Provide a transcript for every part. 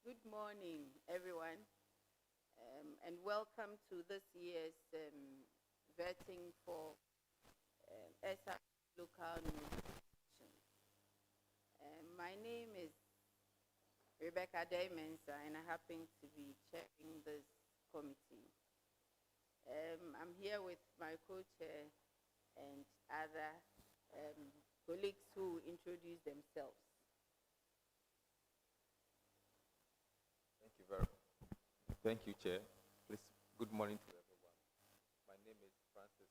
Good morning, everyone, and welcome to this year's vetting for SR local nutrition. My name is Rebecca Daimensa, and I happen to be chairing this committee. I'm here with my co-chair and other colleagues who introduce themselves. Thank you, Chair. Please, good morning to everyone. My name is Francis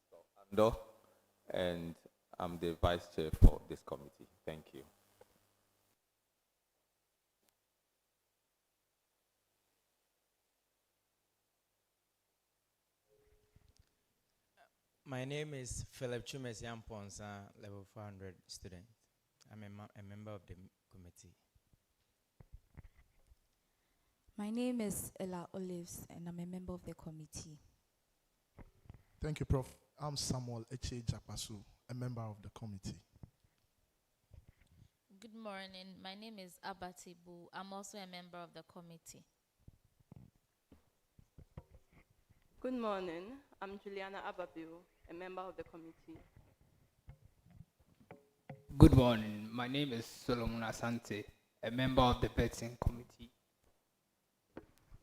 Ando, and I'm the Vice Chair for this committee. Thank you. My name is Philip Chumes Yamponsa, level 400 student. I'm a member of the committee. My name is Ella Olives, and I'm a member of the committee. Thank you, Prof. I'm Samuel Eche Japasu, a member of the committee. Good morning. My name is Abatibu. I'm also a member of the committee. Good morning. I'm Juliana Ababiu, a member of the committee. Good morning. My name is Solomon Asante, a member of the vetting committee.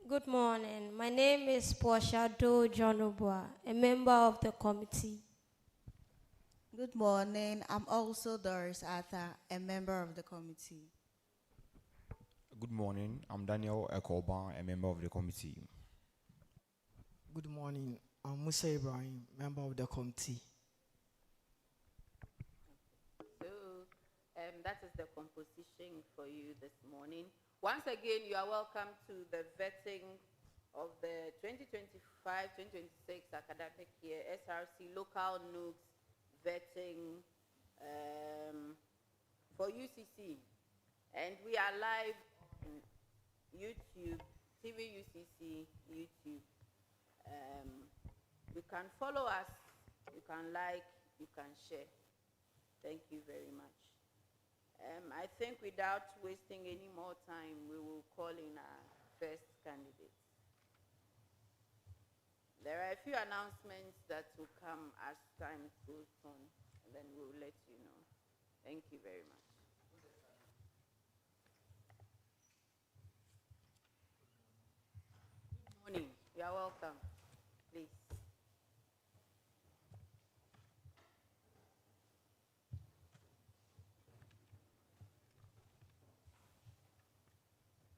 Good morning. My name is Portia Do Jonobua, a member of the committee. Good morning. I'm also Doris Arthur, a member of the committee. Good morning. I'm Daniel Ekoban, a member of the committee. Good morning. I'm Musa Ibrahim, member of the committee. So that is the composition for you this morning. Once again, you are welcome to the vetting of the 2025-2026 academic year SRC local Nugs vetting for UCC. And we are live on YouTube, TV UCC, YouTube. You can follow us, you can like, you can share. Thank you very much. I think without wasting any more time, we will call in our first candidate. There are a few announcements that will come as time goes on, and then we'll let you know. Thank you very much. Good morning. You are welcome. Please.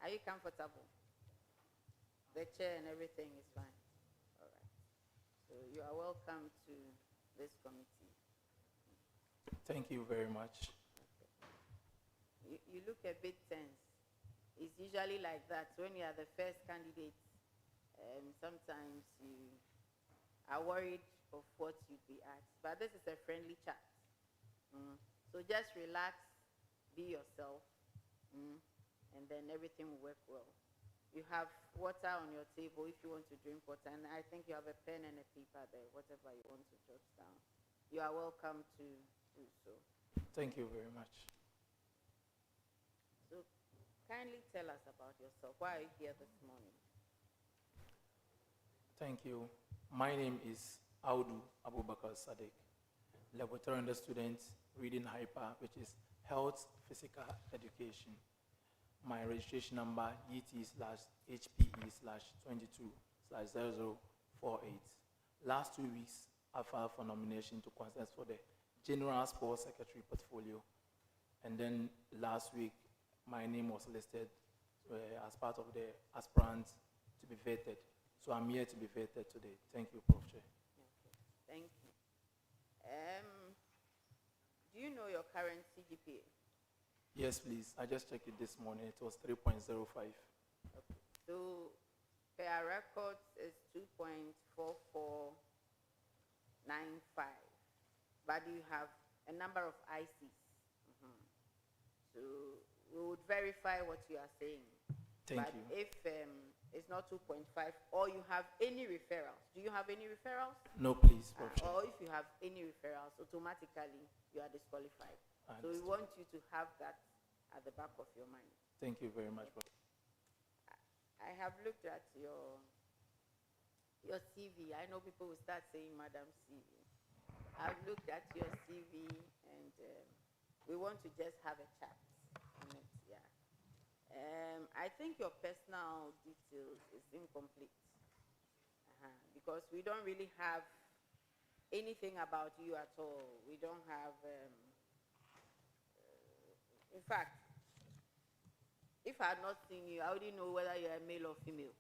Are you comfortable? The chair and everything is fine. All right. So you are welcome to this committee. Thank you very much. Okay. You look a bit tense. It's usually like that. When you are the first candidate, sometimes you are worried of what you'd be asked. But this is a friendly chat. So just relax, be yourself. And then everything will work well. You have water on your table if you want to drink water, and I think you have a pen and a paper there, whatever you want to jot down. You are welcome to do so. Thank you very much. So kindly tell us about yourself. Why are you here this morning? Thank you. My name is Abubakar Sadik, level 300 student, reading hyper, which is Health Physical Education. My registration number ET/HPE/22/0048. Last 2 weeks, I filed for nomination to contest for the General Sports Secretary portfolio. And then last week, my name was listed as part of the aspirants to be vetted. So I'm here to be vetted today. Thank you, Prof. Chair. Okay. Thank you. Do you know your current CGPA? Yes, please. I just checked it this morning. It was 3.05. Okay. So, per our records is 2.4495. But you have a number of ICs. So, we would verify what you are saying. Thank you. If it's not 2.5, or you have any referrals. Do you have any referrals? No, please. Or if you have any referrals, automatically you are disqualified. So we want you to have that at the back of your mind. Thank you very much. I have looked at your CV. I know people will start saying Madam CV. I've looked at your CV, and we want to just have a chat on it. Yeah. I think your personal details is incomplete because we don't really have anything about you at all. We don't have. In fact, if I had not seen you, I wouldn't know whether you're a male or female.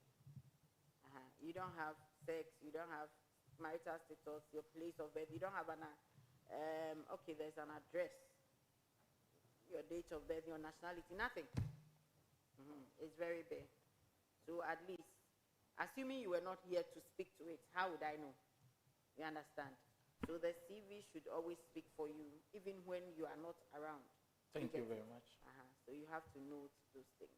You don't have sex. You don't have marital status. Your place of birth. You don't have an. Okay, there's an address. Your date of birth, your nationality, nothing. It's very bare. So at least, assuming you were not here to speak to it, how would I know? You understand? So the CV should always speak for you, even when you are not around. Thank you very much. So you have to note those things.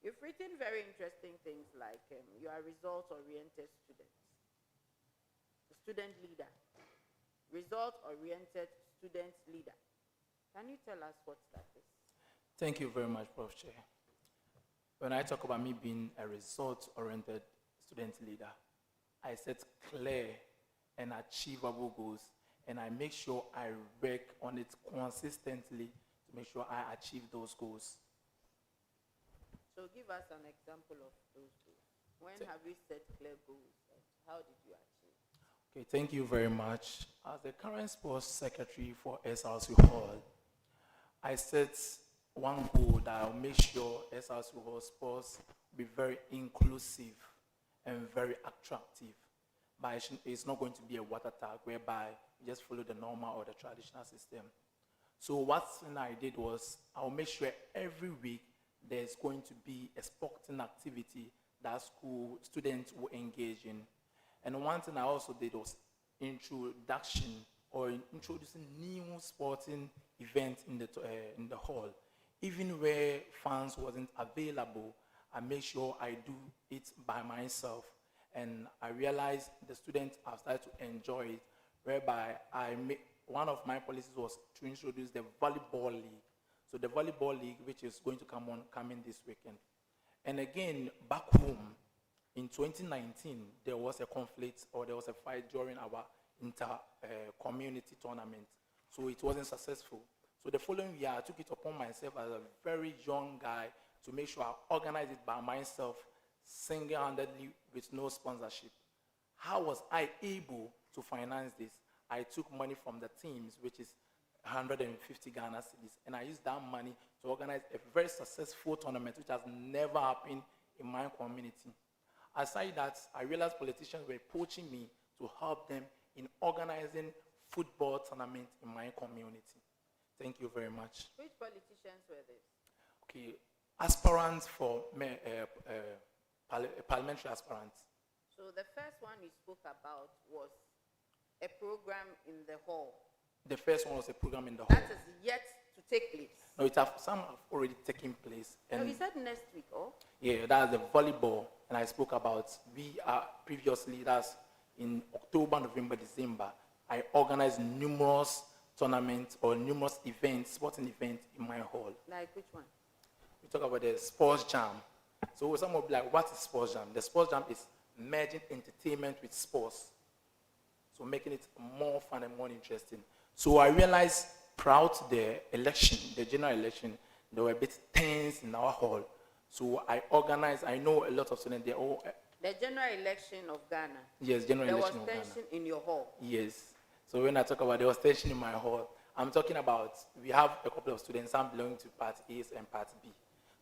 You've written very interesting things like you are result-oriented student, student leader, result-oriented student leader. Can you tell us what that is? Thank you very much, Prof. Chair. When I talk about me being a result-oriented student leader, I set clear and achievable goals, and I make sure I work on it consistently to make sure I achieve those goals. So give us an example of those goals. When have you set clear goals, and how did you achieve? Okay, thank you very much. As the current sports secretary for SRC Hall, I set one goal that I'll make sure SRC Hall sports be very inclusive and very attractive. But it's not going to be a water tag whereby you just follow the normal or the traditional system. So what I did was I'll make sure every week there's going to be a sporting activity that school students will engage in. And one thing I also did was introduction or introducing new sporting events in the hall. Even where fans wasn't available, I make sure I do it by myself. And I realized the students have started to enjoy it, whereby one of my policies was to introduce the volleyball league. So the volleyball league, which is going to come in this weekend. And again, back home, in 2019, there was a conflict or there was a fight during our inter-community tournament. So it wasn't successful. So the following year, I took it upon myself as a very young guy to make sure I organized it by myself, single-handedly with no sponsorship. How was I able to finance this? I took money from the teams, which is 150 Ghana cedis, and I used that money to organize a very successful tournament, which has never happened in my community. Aside that, I realized politicians were poaching me to help them in organizing football tournaments in my community. Thank you very much. Which politicians were this? Okay, aspirants for parliamentary aspirants. So the first one you spoke about was a program in the hall. The first one was a program in the hall. That is yet to take place. No, some have already taken place. And so you said next week, oh? Yeah, that's the volleyball, and I spoke about. We are previously, that's in October, November, December. I organized numerous tournaments or numerous events, sporting events in my hall. Like which one? We talk about the sports jam. So some will be like, what is sports jam? The sports jam is merging entertainment with sports. So making it more fun and more interesting. So I realized prior to the election, the general election, there were a bit tense in our hall. So I organized, I know a lot of students, they're all... The general election of Ghana? Yes, general election of Ghana. There was tension in your hall? Yes. So when I talk about there was tension in my hall, I'm talking about, we have a couple of students, some belonging to Part A and Part B.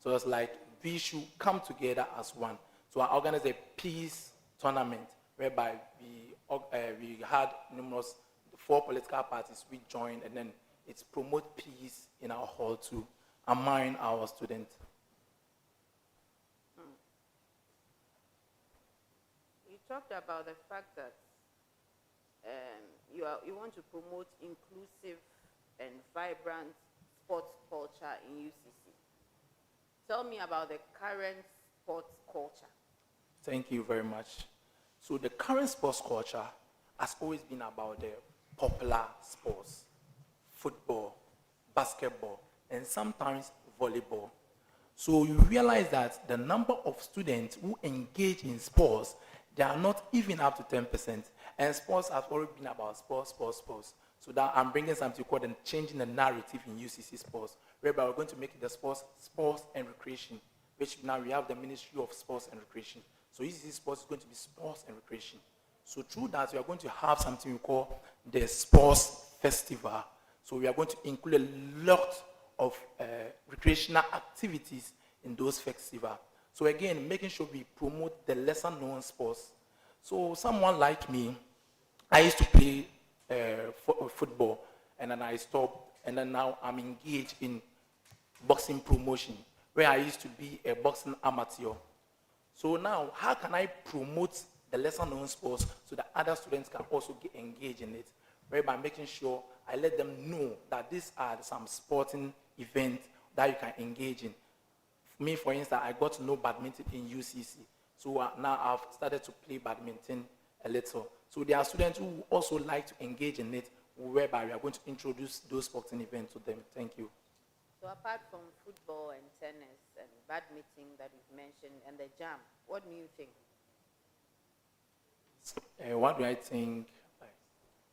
So it's like, we should come together as one. So I organized a peace tournament whereby we had numerous 4 political parties we joined, and then it's promote peace in our hall to among our students. You talked about the fact that you want to promote inclusive and vibrant sports culture in UCC. Tell me about the current sports culture. Thank you very much. So the current sports culture has always been about the popular sports, football, basketball, and sometimes volleyball. So you realize that the number of students who engage in sports, they are not even up to 10%. And sports has already been about sports. So that I'm bringing something called and changing the narrative in UCC sports, whereby we're going to make it the sports and recreation, which now we have the Ministry of Sports and Recreation. So UCC sports is going to be sports and recreation. So through that, we are going to have something we call the sports festival. So we are going to include a lot of recreational activities in those festivals. So again, making sure we promote the lesser known sports. So someone like me, I used to play football, and then I stopped, and then now I'm engaged in boxing promotion, where I used to be a boxing amateur. So now, how can I promote the lesser known sports so that other students can also get engaged in it? Whereby making sure I let them know that these are some sporting events that you can engage in. Me, for instance, I got to know badminton in UCC. So now I've started to play badminton a little. So there are students who also like to engage in it, whereby we are going to introduce those sporting events to them. Thank you. So apart from football and tennis and badminton that we've mentioned and the jam, what do you think? What do I think?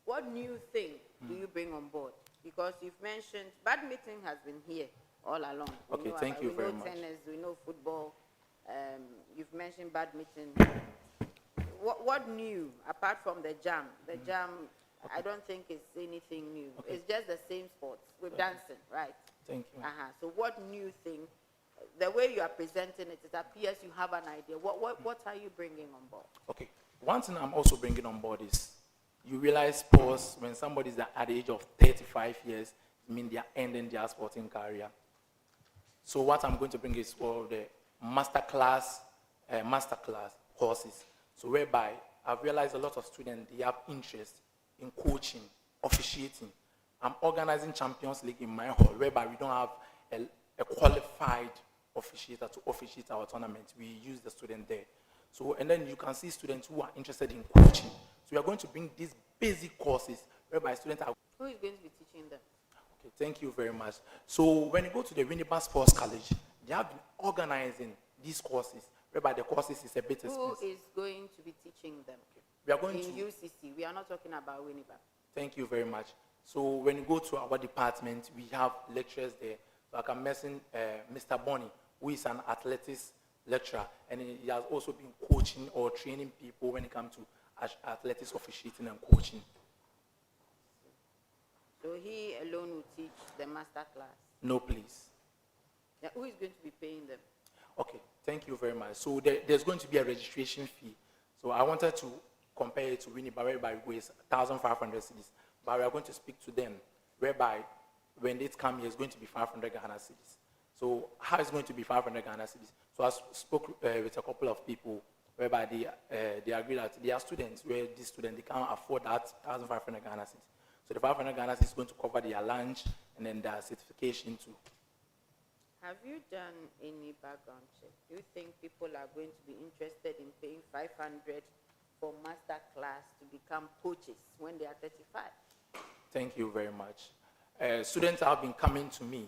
What new thing do you bring on board? Because you've mentioned badminton has been here all along. Okay, thank you very much. We know tennis, we know football. You've mentioned badminton. What new, apart from the jam? The jam, okay. I don't think it's anything new. Okay. It's just the same sports with dancing, right? Thank you. So what new thing? The way you are presenting it, it appears you have an idea. What are you bringing on board? Okay. One thing I'm also bringing on board is you realize sports, when somebody's at the age of 35 years, it means they are ending their sporting career. So what I'm going to bring is for the masterclass courses. So whereby I've realized a lot of students, they have interest in coaching, officiating. I'm organizing Champions League in my hall, whereby we don't have a qualified officiator to officiate our tournament. We use the student there. So, and then you can see students who are interested in coaching. So we are going to bring these basic courses whereby students are... Who is going to be teaching them? Okay, thank you very much. So when you go to the Winnipeg Sports College, they have been organizing these courses, whereby the courses is a bit expensive. Who is going to be teaching them? Okay. We are going in UCC. We are not talking about Winnipeg. Thank you very much. So when you go to our department, we have lecturers there. So I can mention Mr. Bonnie, who is an athletics lecturer, and he has also been coaching or training people when it comes to athletics officiating and coaching. So he alone will teach the master class? No, please. Now, who is going to be paying them? Okay, thank you very much. So there's going to be a registration fee. So I wanted to compare it to Winnipeg, whereby it is 1,500 cedis. But we are going to speak to them, whereby when they come here, it's going to be 500 Ghana cedis. So how is it going to be 500 Ghana cedis? So I spoke with a couple of people, whereby they agree that they are students, where these students, they can't afford that 1,500 Ghana cedis. So the 500 Ghana cedis is going to cover their lunch and then their certification too. Have you done any background check? Do you think people are going to be interested in paying 500 for master class to become coaches when they are 35? Thank you very much. Students have been coming to me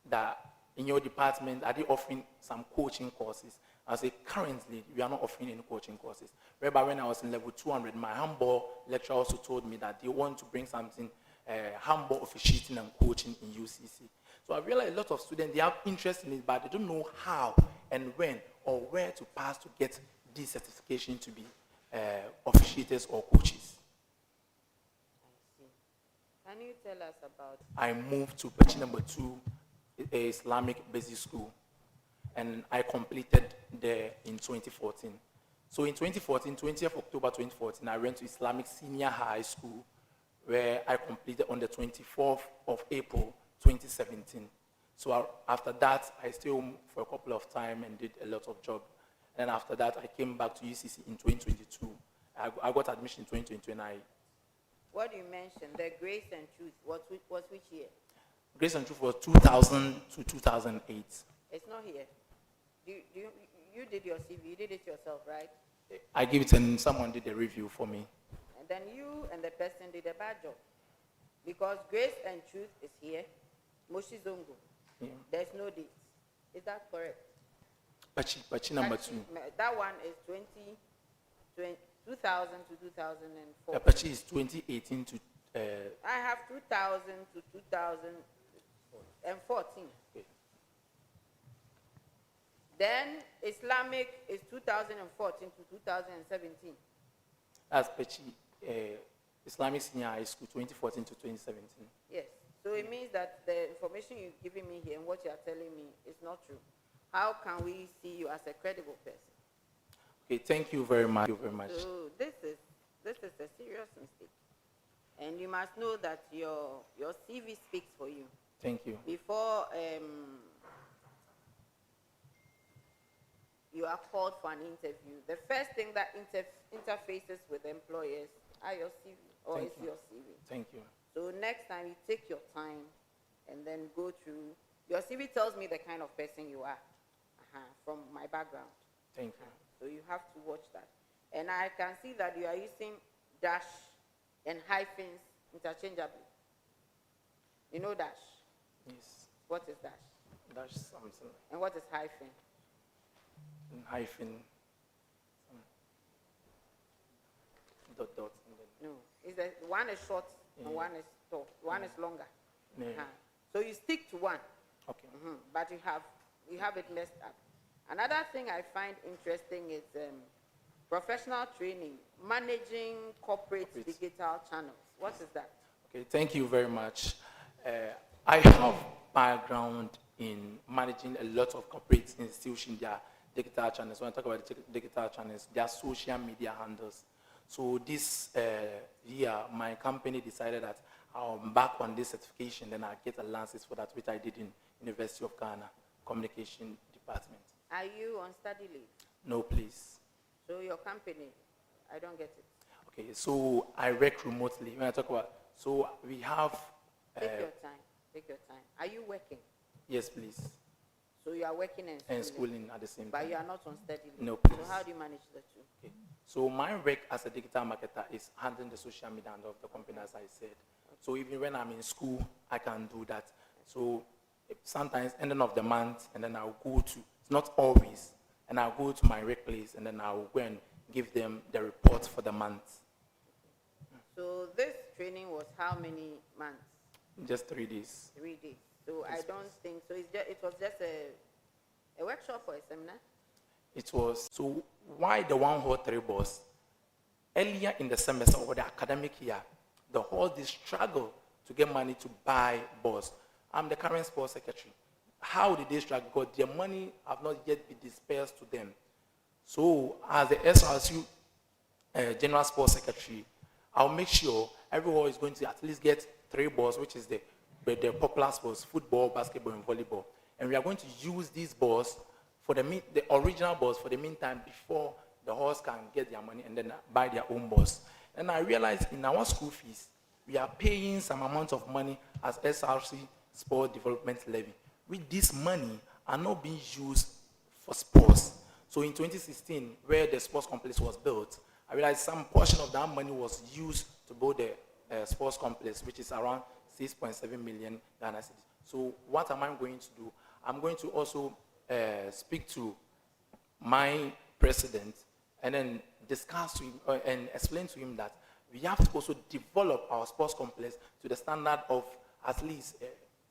that in your department, are they offering some coaching courses? I say currently, we are not offering any coaching courses. Whereby when I was in level 200, my handball lecturer also told me that they want to bring something, handball officiating and coaching in UCC. So I realized a lot of students, they have interest in it, but they don't know how and when or where to pass to get this certification to be officiators or coaches. Can you tell us about... I moved to Pachi number 2, Islamic Basic School, and I completed there in 2014. So in 2014, 20th October 2014, I went to Islamic Senior High School, where I completed on the 24th of April 2017. So after that, I stayed home for a couple of time and did a lot of job. And after that, I came back to UCC in 2022. I got admission in 2022, and what you mentioned, the Grace and Truth, was which year? Grace and Truth was 2000 to 2008. It's not here. You did your CV, you did it yourself, right? I gave it and someone did a review for me. And then you and the person did a bad job. Because Grace and Truth is here, Moshi Zongo. Yeah. There's no date. Is that correct? Pachi number 2. That one is 2000 to 2004. Pachi is 2018 to. I have 2000 to 2014. Okay. Then Islamic is 2014 to 2017. That's Pachi, Islamic Senior High School, 2014 to 2017. Yes. So it means that the information you're giving me here and what you are telling me is not true. How can we see you as a credible person? Okay, thank you very much. Thank you very much. So this is a serious mistake. And you must know that your CV speaks for you. Thank you. Before you are called for an interview, the first thing that interfaces with employers are your CV, or Thank is you. your CV. Thank you. So next time you take your time and then go through. Your CV tells me the kind of person you are from my background. Thank you. So you have to watch that. And I can see that you are using dash and hyphens interchangeably. You know dash? Yes. What is dash? That's something. And what is hyphen? Hyphen. Dot. And then. No. Is that one is short and Yeah. one is tall. One is longer. Yeah. So you stick to one. Okay. But you have it messed up. Another thing I find interesting is professional training, managing corporate digital channels. What is that? Okay, thank you very much. I have background in managing a lot of corporate institutions, their digital channels. When I talk about the digital channels, their social media handles. So this year, my company decided that I'll embark on this certification, then I'll get a license for that, which I did in University of Ghana, Communication Department. Are you on study leave? No, please. So your company, I don't get it. Okay, so I work remotely. When I talk about, so we have. Take your time. Take your time. Are you working? Yes, please. So you are working and schooling at the same time. But you are not on study leave. No, please. So how do you manage the two? Okay. So my work as a digital marketer is handling the social media handle of the company, as I said. So even when I'm in school, I can do that. So sometimes ending of the month, and then I'll go to, it's not always, and I'll go to my workplace, and then I'll go and give them the report for the month. So this training was how many months? Just 3 days. 3 days. So I don't think, so it was just a workshop or a seminar? It was, so why the 1 whole 3 balls? Earlier in the semester or the academic year, the whole this struggle to get money to buy balls. I'm the current sports secretary. How did they struggle? Because their money have not yet been dispersed to them. So as the SRC general sports secretary, I'll make sure everyone is going to at least get 3 balls, which is the popular sports, football, basketball, and volleyball. And we are going to use these balls for the original balls for the meantime before the horse can get their money and then buy their own balls. And I realized in our school fees, we are paying some amount of money as SRC Sport Development Levy. With this money are not being used for sports. So in 2016, where the sports complex was built, I realized some portion of that money was used to build the sports complex, which is around 6.7 million Ghana cedis. So what am I going to do? I'm going to also speak to my president and then discuss to him and explain to him that we have to also develop our sports complex to the standard of at least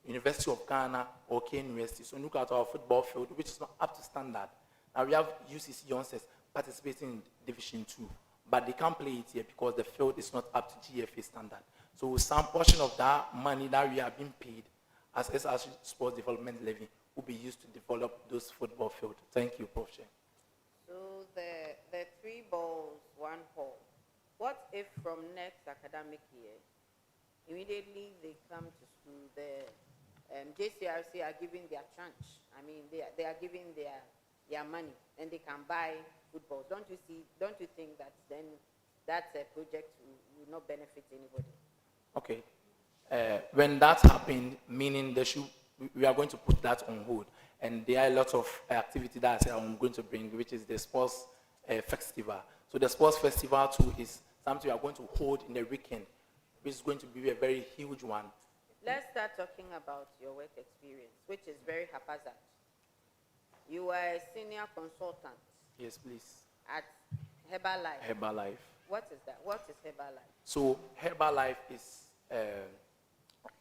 University of Ghana or K University. So look at our football field, which is not up to standard. Now we have UCC youngsters participating in Division 2, but they can't play it here because the field is not up to GFA standard. So some portion of that money that we are being paid as SRC Sports Development Levy will be used to develop those football fields. Thank you, Prof. Chair. So the 3 balls, 1 hall. What if from next academic year, immediately they come to school, the JCRC are giving their tranche. I mean, they are giving their money and they can buy football. Don't you think that then that project will not benefit anybody? Okay. When that happened, meaning we are going to put that on hold. And there are a lot of activity that I'm going to bring, which is the sports festival. So the sports festival too is something we are going to hold in the weekend, which is going to be a very huge one. Let's start talking about your work experience, which is very haphazard. You were a senior consultant. Yes, please. At Herbalife. Herbalife. What is that? What is Herbalife? So Herbalife is a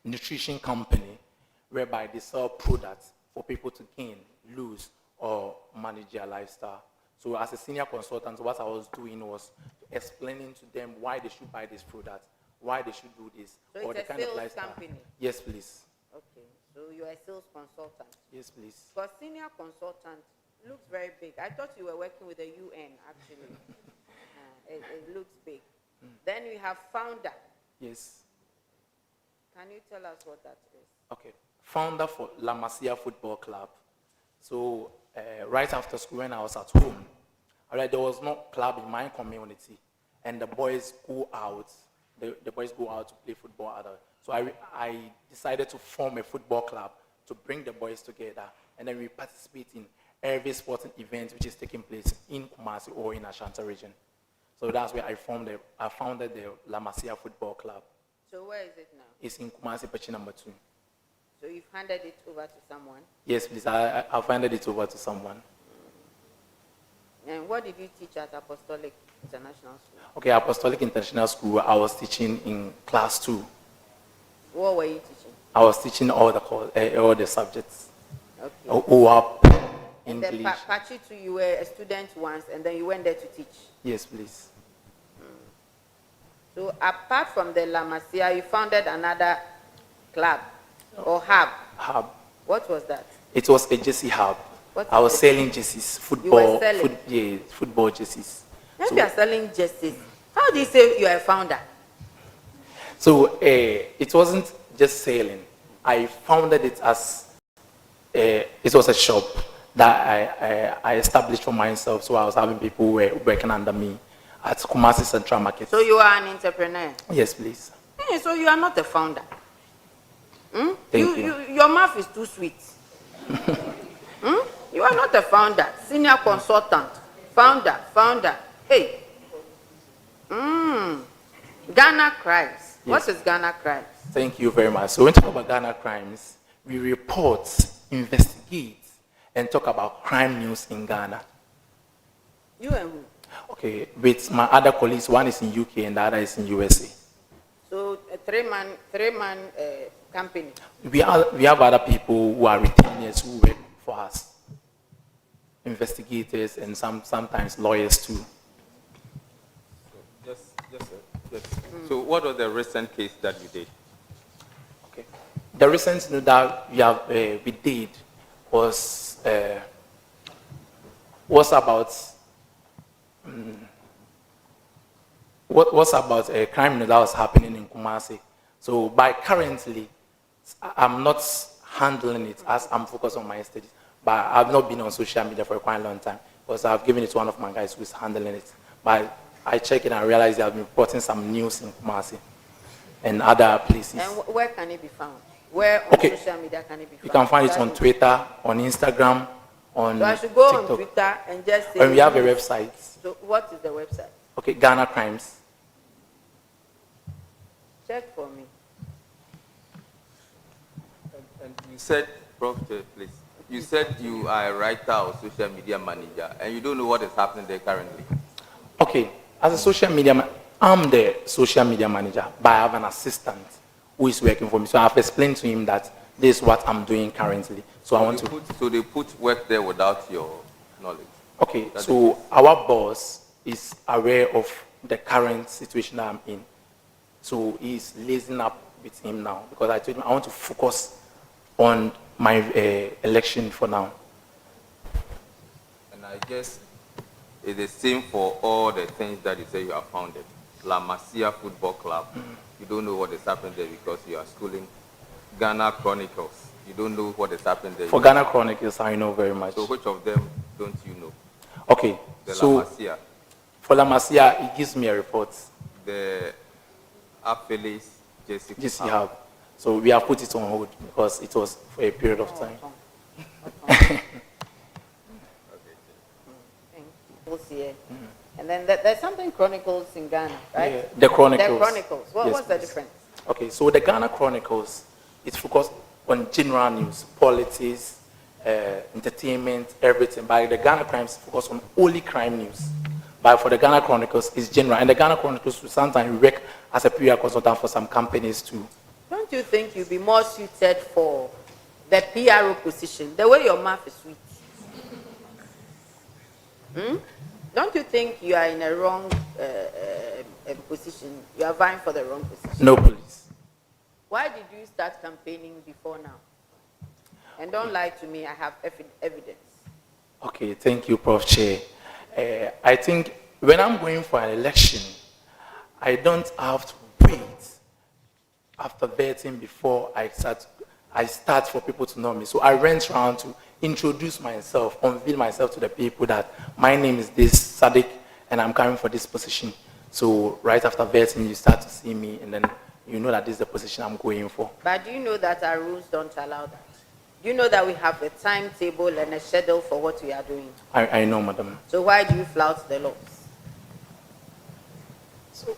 nutrition company whereby they sell products for people to gain, lose, or manage their lifestyle. So as a senior consultant, what I was doing was explaining to them why they should buy this product, why they should do this, So or it's the a kind of sales lifestyle. company? Yes, please. Okay, so you're a sales consultant. Yes, please. Because senior consultant looks very big. I thought you were working with the UN, actually. It looks big. Then we have founder. Yes. Can you tell us what that is? Okay. Founder for La Masia Football Club. So right after school, when I was at home, there was no club in my community, and the boys go out. The boys go out to play football. So I decided to form a football club to bring the boys together, and then we participate in every sporting event which is taking place in Kumasi or in Ashanti region. So that's where I founded the La Masia Football Club. So where is it now? It's in Kumasi, Pechi number 2. So you've handed it over to someone? Yes, please. I've handed it over to someone. And what did you teach at Apostolic International School? Okay, Apostolic International School, I was teaching in class 2. What were you teaching? I was teaching all the subjects. Okay. OAP, And English. then Pachi 2, you were a student once, and then you went there to teach? Yes, please. So apart from the La Masia, you founded another club or hub? Hub. What was that? It was a jersey hub. What I was is selling jerseys, were selling? football jerseys. If you are selling jerseys, how do you say you are a founder? So it wasn't just selling. I founded it as it was a shop that I established for myself. So I was having people who were working under me at Kumasi Central Market. So you are an entrepreneur? Yes, please. Hey, so you are not a founder? Thank you. Your mouth is too sweet. You are not a founder, senior consultant, founder. Hey. Ghana Crimes. Yes. What is Ghana Crimes? Thank you very much. So when we talk about Ghana Crimes, we report, investigate, and talk about crime news in Ghana. You and who? Okay, with my other colleagues, one is in UK and the other is in USA. So a three-man company. We have other people who are retainers who work for us, investigators and sometimes lawyers too. So what was the recent case that you did? Okay, the recent that we did was about a crime that was happening in Kumasi. So by currently, I'm not handling it as I'm focused on my studies. But I've not been on social media for a quite long time because I've given it to one of my guys who is handling it. But I check it and realize they have been reporting some news in Kumasi and other places. And where can it be found? Where on social media can it be found? You can find it on Twitter, on Instagram, on So I should go TikTok. on Twitter and just say... And we have a website. So what is the website? Okay, Ghana Crimes. Check for me. And you said, Prof, please, you said you are a writer or social media manager, and you don't know what is happening there currently. Okay, as a social media I'm the social media manager, but I have an assistant who is working for me. So I've explained to him that this is what I'm doing currently. So I want to... So they put work there without your knowledge? Okay, so our boss is aware of the current situation that I'm in. So he's lacing up with him now because I told him I want to focus on my election for now. And I guess it's the same for all the things that you say you have founded. La Masia Football Club. You don't know what is happening there because you are schooling. Ghana Chronicles. You don't know what is happening there. For Ghana Chronicles, I know very much. So which of them don't you know? Okay, The so La Masia. for La Masia, it gives me a report. The affiliates, GC Hub. So we have put it on hold because it was for a period of time. And then there's something Chronicles in Ghana, right? Yeah, the Chronicles. The Chronicles. Yes, What's the please. difference? Okay, so the Ghana Chronicles, it's focused on general news, politics, entertainment, everything. But the Ghana Crimes focus on only crime news. But for the Ghana Chronicles, it's general. And the Ghana Chronicles, sometimes we work as a PR consultant for some companies too. Don't you think you'd be more suited for the PRO position? The way your mouth is sweet. Don't you think you are in a wrong position? You are vying for the wrong position. No, please. Why did you start campaigning before now? And don't lie to me, I have evidence. Okay, thank you, Prof. Chair. I think when I'm going for an election, I don't have to wait after vetting before I start for people to know me. So I went around to introduce myself, unveil myself to the people that my name is this Sadik and I'm coming for this position. So right after vetting, you start to see me and then you know that this is the position I'm going for. But do you know that our rules don't allow that? Do you know that we have a timetable and a schedule for what we are doing? I know, madam. So why do you flout the laws? So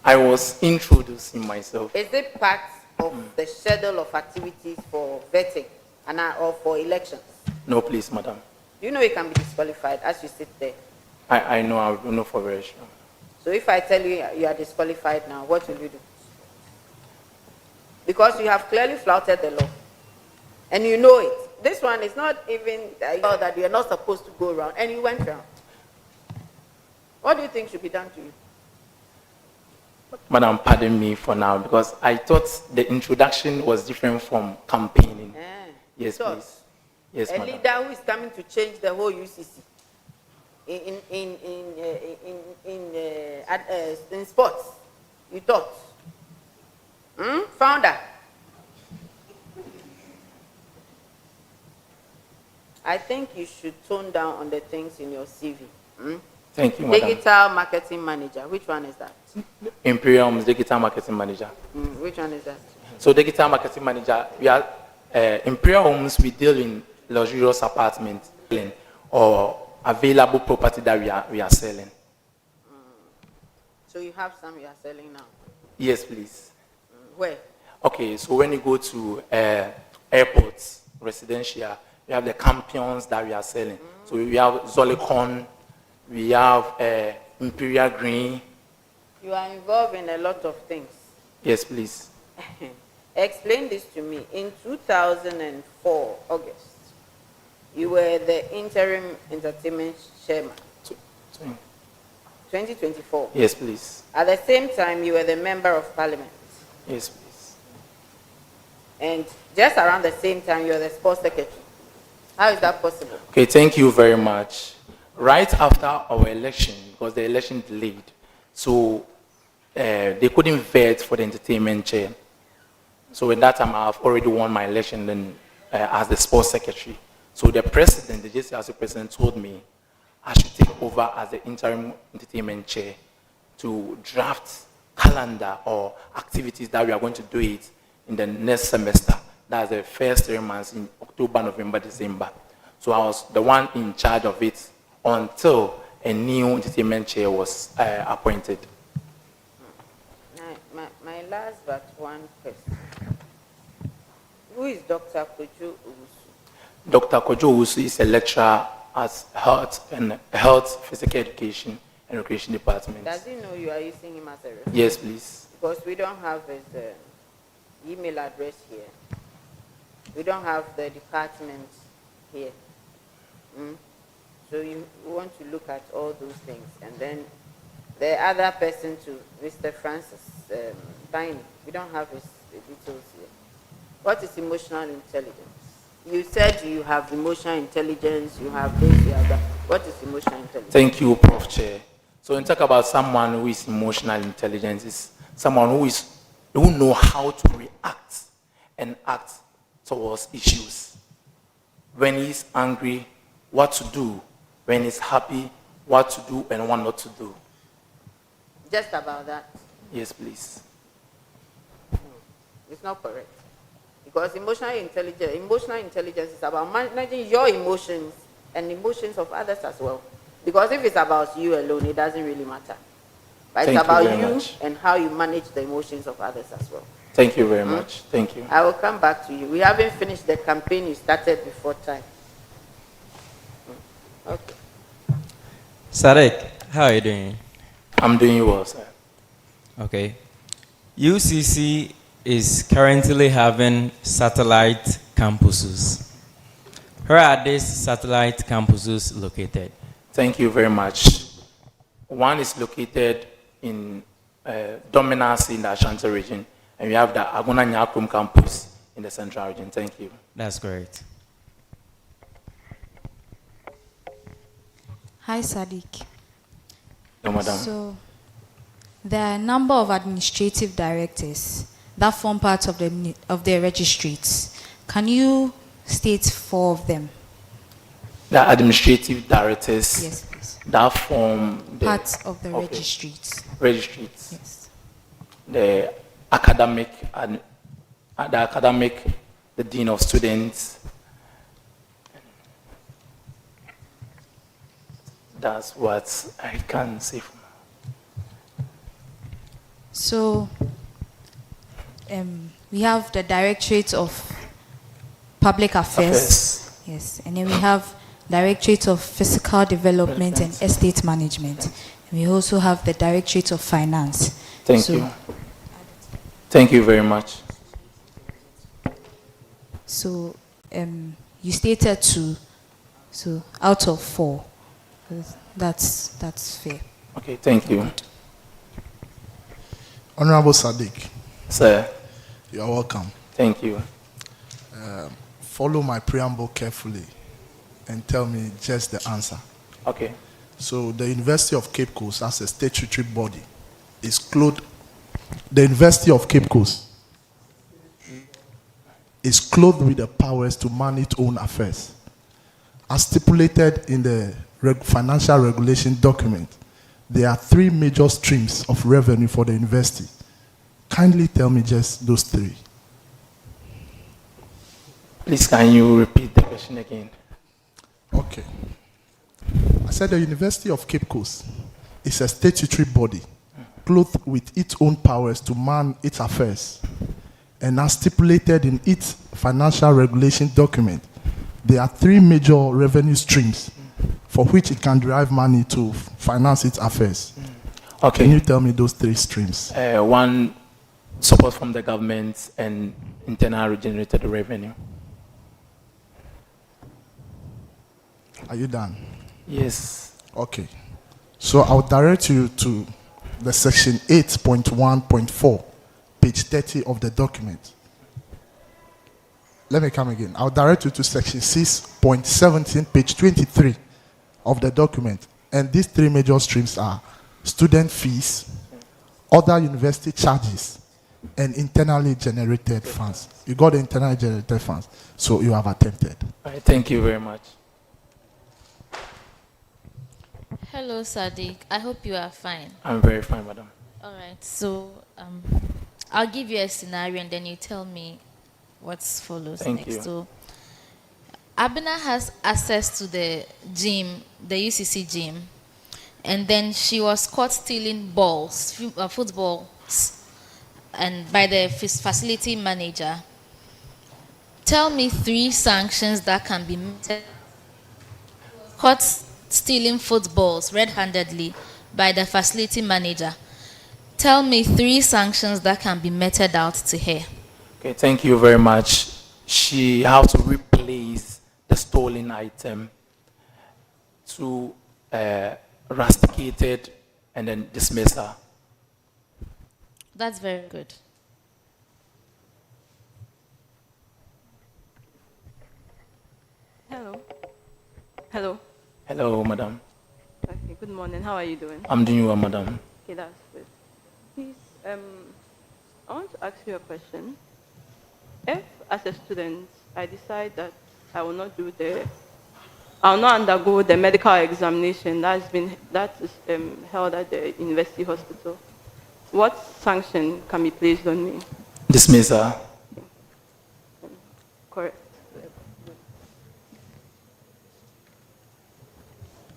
I was introducing myself. Is it part of the schedule of activities for vetting or for elections? No, please, madam. Do you know you can be disqualified as you sit there? I know, I don't know for very sure. So if I tell you you are disqualified now, what will you do? Because you have clearly flouted the law. And you know it. This one is not even that you're not supposed to go around, and you went around. What do you think should be done to you? Madam, pardon me for now, because I thought the introduction was different from campaigning. Yes, please. Yes, a madam. leader who is coming to change the whole UCC in sports, you thought? Founder. I think you should tone down on the things in your CV. Thank you, madam. Digital marketing manager. Which one is that? Imperium's digital marketing manager. Which one is that? So digital marketing manager, we are Imperial Homes. We deal in luxurious apartments or available property that we are selling. So you have some you are selling now? Yes, please. Where? Okay, so when you go to airports, residential, we have the Campions that we are selling. So we have Zolicon, we have Imperial Green. You are involved in a lot of things. Yes, please. Explain this to me. In 2004, August, you were the interim entertainment chairman. 2024? Yes, please. At the same time, you were the member of parliament. Yes, please. And just around the same time, you were the sports secretary. How is that possible? Okay, thank you very much. Right after our election, because the election delayed, so they couldn't vet for the entertainment chair. So at that time, I've already won my election then, as the sports secretary. So the president, the JCRC president, told me I should take over as the interim entertainment chair to draft calendar or activities that we are going to do it in the next semester. That's the first 3 months in October, November, December. So I was the one in charge of it until a new entertainment chair was appointed. My last but one question. Who is Dr. Kojo Owusu? Dr. Kojo Owusu is a lecturer at Health, Physical Education and Recreation Department. Does he know you are using him as a reference? Yes, please. Because we don't have his email address here. We don't have the department here. So you want to look at all those things. And then the other person too, Mr. Francis Tiny, we don't have his details here. What is emotional intelligence? You said you have emotional intelligence, you have this, you have that. What is emotional intelligence? Thank you, Prof. Chair. So when you talk about someone who is emotional intelligence, is someone who know how to react and act towards issues. When he's angry, what to do. When he's happy, what to do and what not to do. Just about that? Yes, please. It's not correct. Because emotional intelligence is about managing your emotions and emotions of others as well. Because if it's about you alone, it doesn't really matter. But it's about you and how you manage the emotions of others as well. Thank you very much. Thank you. I will come back to you. We haven't finished the campaign you started before time. Okay. Sadik, how are you doing? I'm doing well, sir. Okay. UCC is currently having satellite campuses. Where are these satellite campuses located? Thank you very much. One is located in Dominance in the Ashanti region, and we have the Aguna Nyakum campus in the central region. Thank you. That's great. Hi, Sadik. No, madam. So, there are a number of administrative directors that form part of the registries. Can you state 4 of them? The administrative directors Yes, please. that form the Part of the registries. registries. Yes. The academic, the dean of students. That's what I can say for now. So, we have the Directorate of Public Affairs. Yes, and then we have Directorate of Physical Development and Estate Management. And we also have the Directorate of Finance. Thank you. Thank you very much. So, you stated 2, so out of 4. That's fair. Okay, thank you. Honorable Sadik. Sir. You are welcome. Thank you. Follow my preamble carefully and tell me just the answer. Okay. So the University of Cape Coast as a statutory body is clothed. The University of Cape Coast is clothed with the powers to manage its own affairs. As stipulated in the financial regulation document, there are 3 major streams of revenue for the university. Kindly tell me just those 3. Please, can you repeat the question again? Okay. I said the University of Cape Coast is a statutory body clothed with its own powers to man its affairs. And as stipulated in its financial regulation document, there are 3 major revenue streams for which it can derive money to finance its affairs. Okay. Can you tell me those 3 streams? One, support from the government, and internal generated revenue. Are you done? Yes. Okay. So I'll direct you to the section 8.1.4, page 30 of the document. Let me come again. I'll direct you to section 6.17, page 23 of the document. And these 3 major streams are student fees, other university charges, and internally generated funds. You got the internally generated funds, so you have attempted. All right, thank you very much. Hello, Sadik. I hope you are fine. I'm very fine, madam. All right. So I'll give you a scenario and then you tell me what follows Thank next. you. So Abina has access to the gym, the UCC gym, and then she was caught stealing balls, footballs, and by the facility manager. Tell me 3 sanctions that can be meted. Caught stealing footballs red-handedly by the facility manager. Tell me 3 sanctions that can be meted out to her. Okay, thank you very much. She has to replace the stolen item to rusticated and then dismiss her. That's very good. Hello. Hello. Hello, madam. Okay, good morning. How are you doing? I'm doing well, madam. Okay, that's good. Please, I want to ask you a question. If, as a student, I decide that I will not undergo the medical examination that is held at the university hospital, what sanction can be placed on me? Dismiss her. Correct.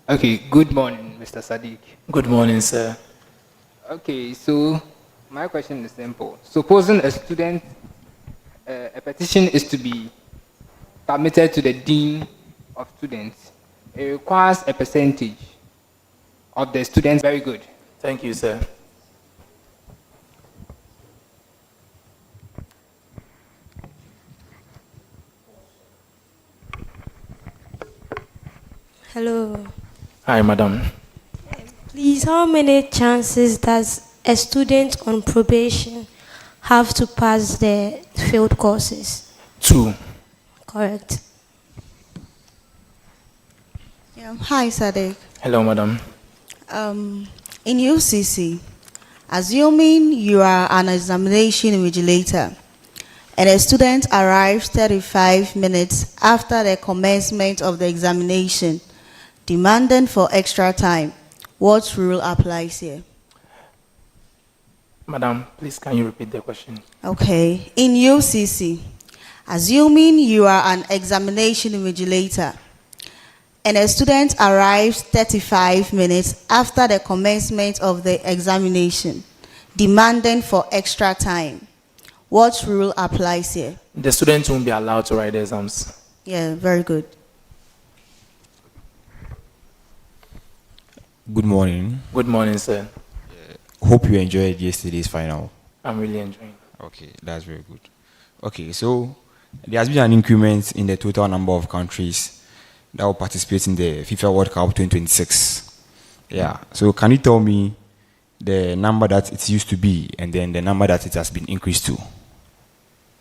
Okay, good morning, Mr. Sadik. Good morning, sir. Okay, so my question is simple. Supposing a student, a petition is to be submitted to the dean of students, It requires a percentage of the students. Very good. Thank you, sir. Hello. Hi, madam. Please, how many chances does a student on probation have to pass the field courses? 2. Correct. Yeah. Hi, Sadik. Hello, madam. In UCC, assuming you are an examination invigilator and a student arrives 35 minutes after the commencement of the examination, demanding for extra time, what rule applies here? Madam, please can you repeat the question? Okay. In UCC, assuming you are an examination invigilator and a student arrives 35 minutes after the commencement of the examination, demanding for extra time, what rule applies here? The student won't be allowed to write the exams. Yeah, very good. Good morning. Good morning, sir. Hope you enjoyed yesterday's final. I'm really enjoying. Okay, that's very good. Okay, so there has been an increment in the total number of countries that will participate in the FIFA World Cup 2026. Yeah, so can you tell me the number that it used to be and then the number that it has been increased to?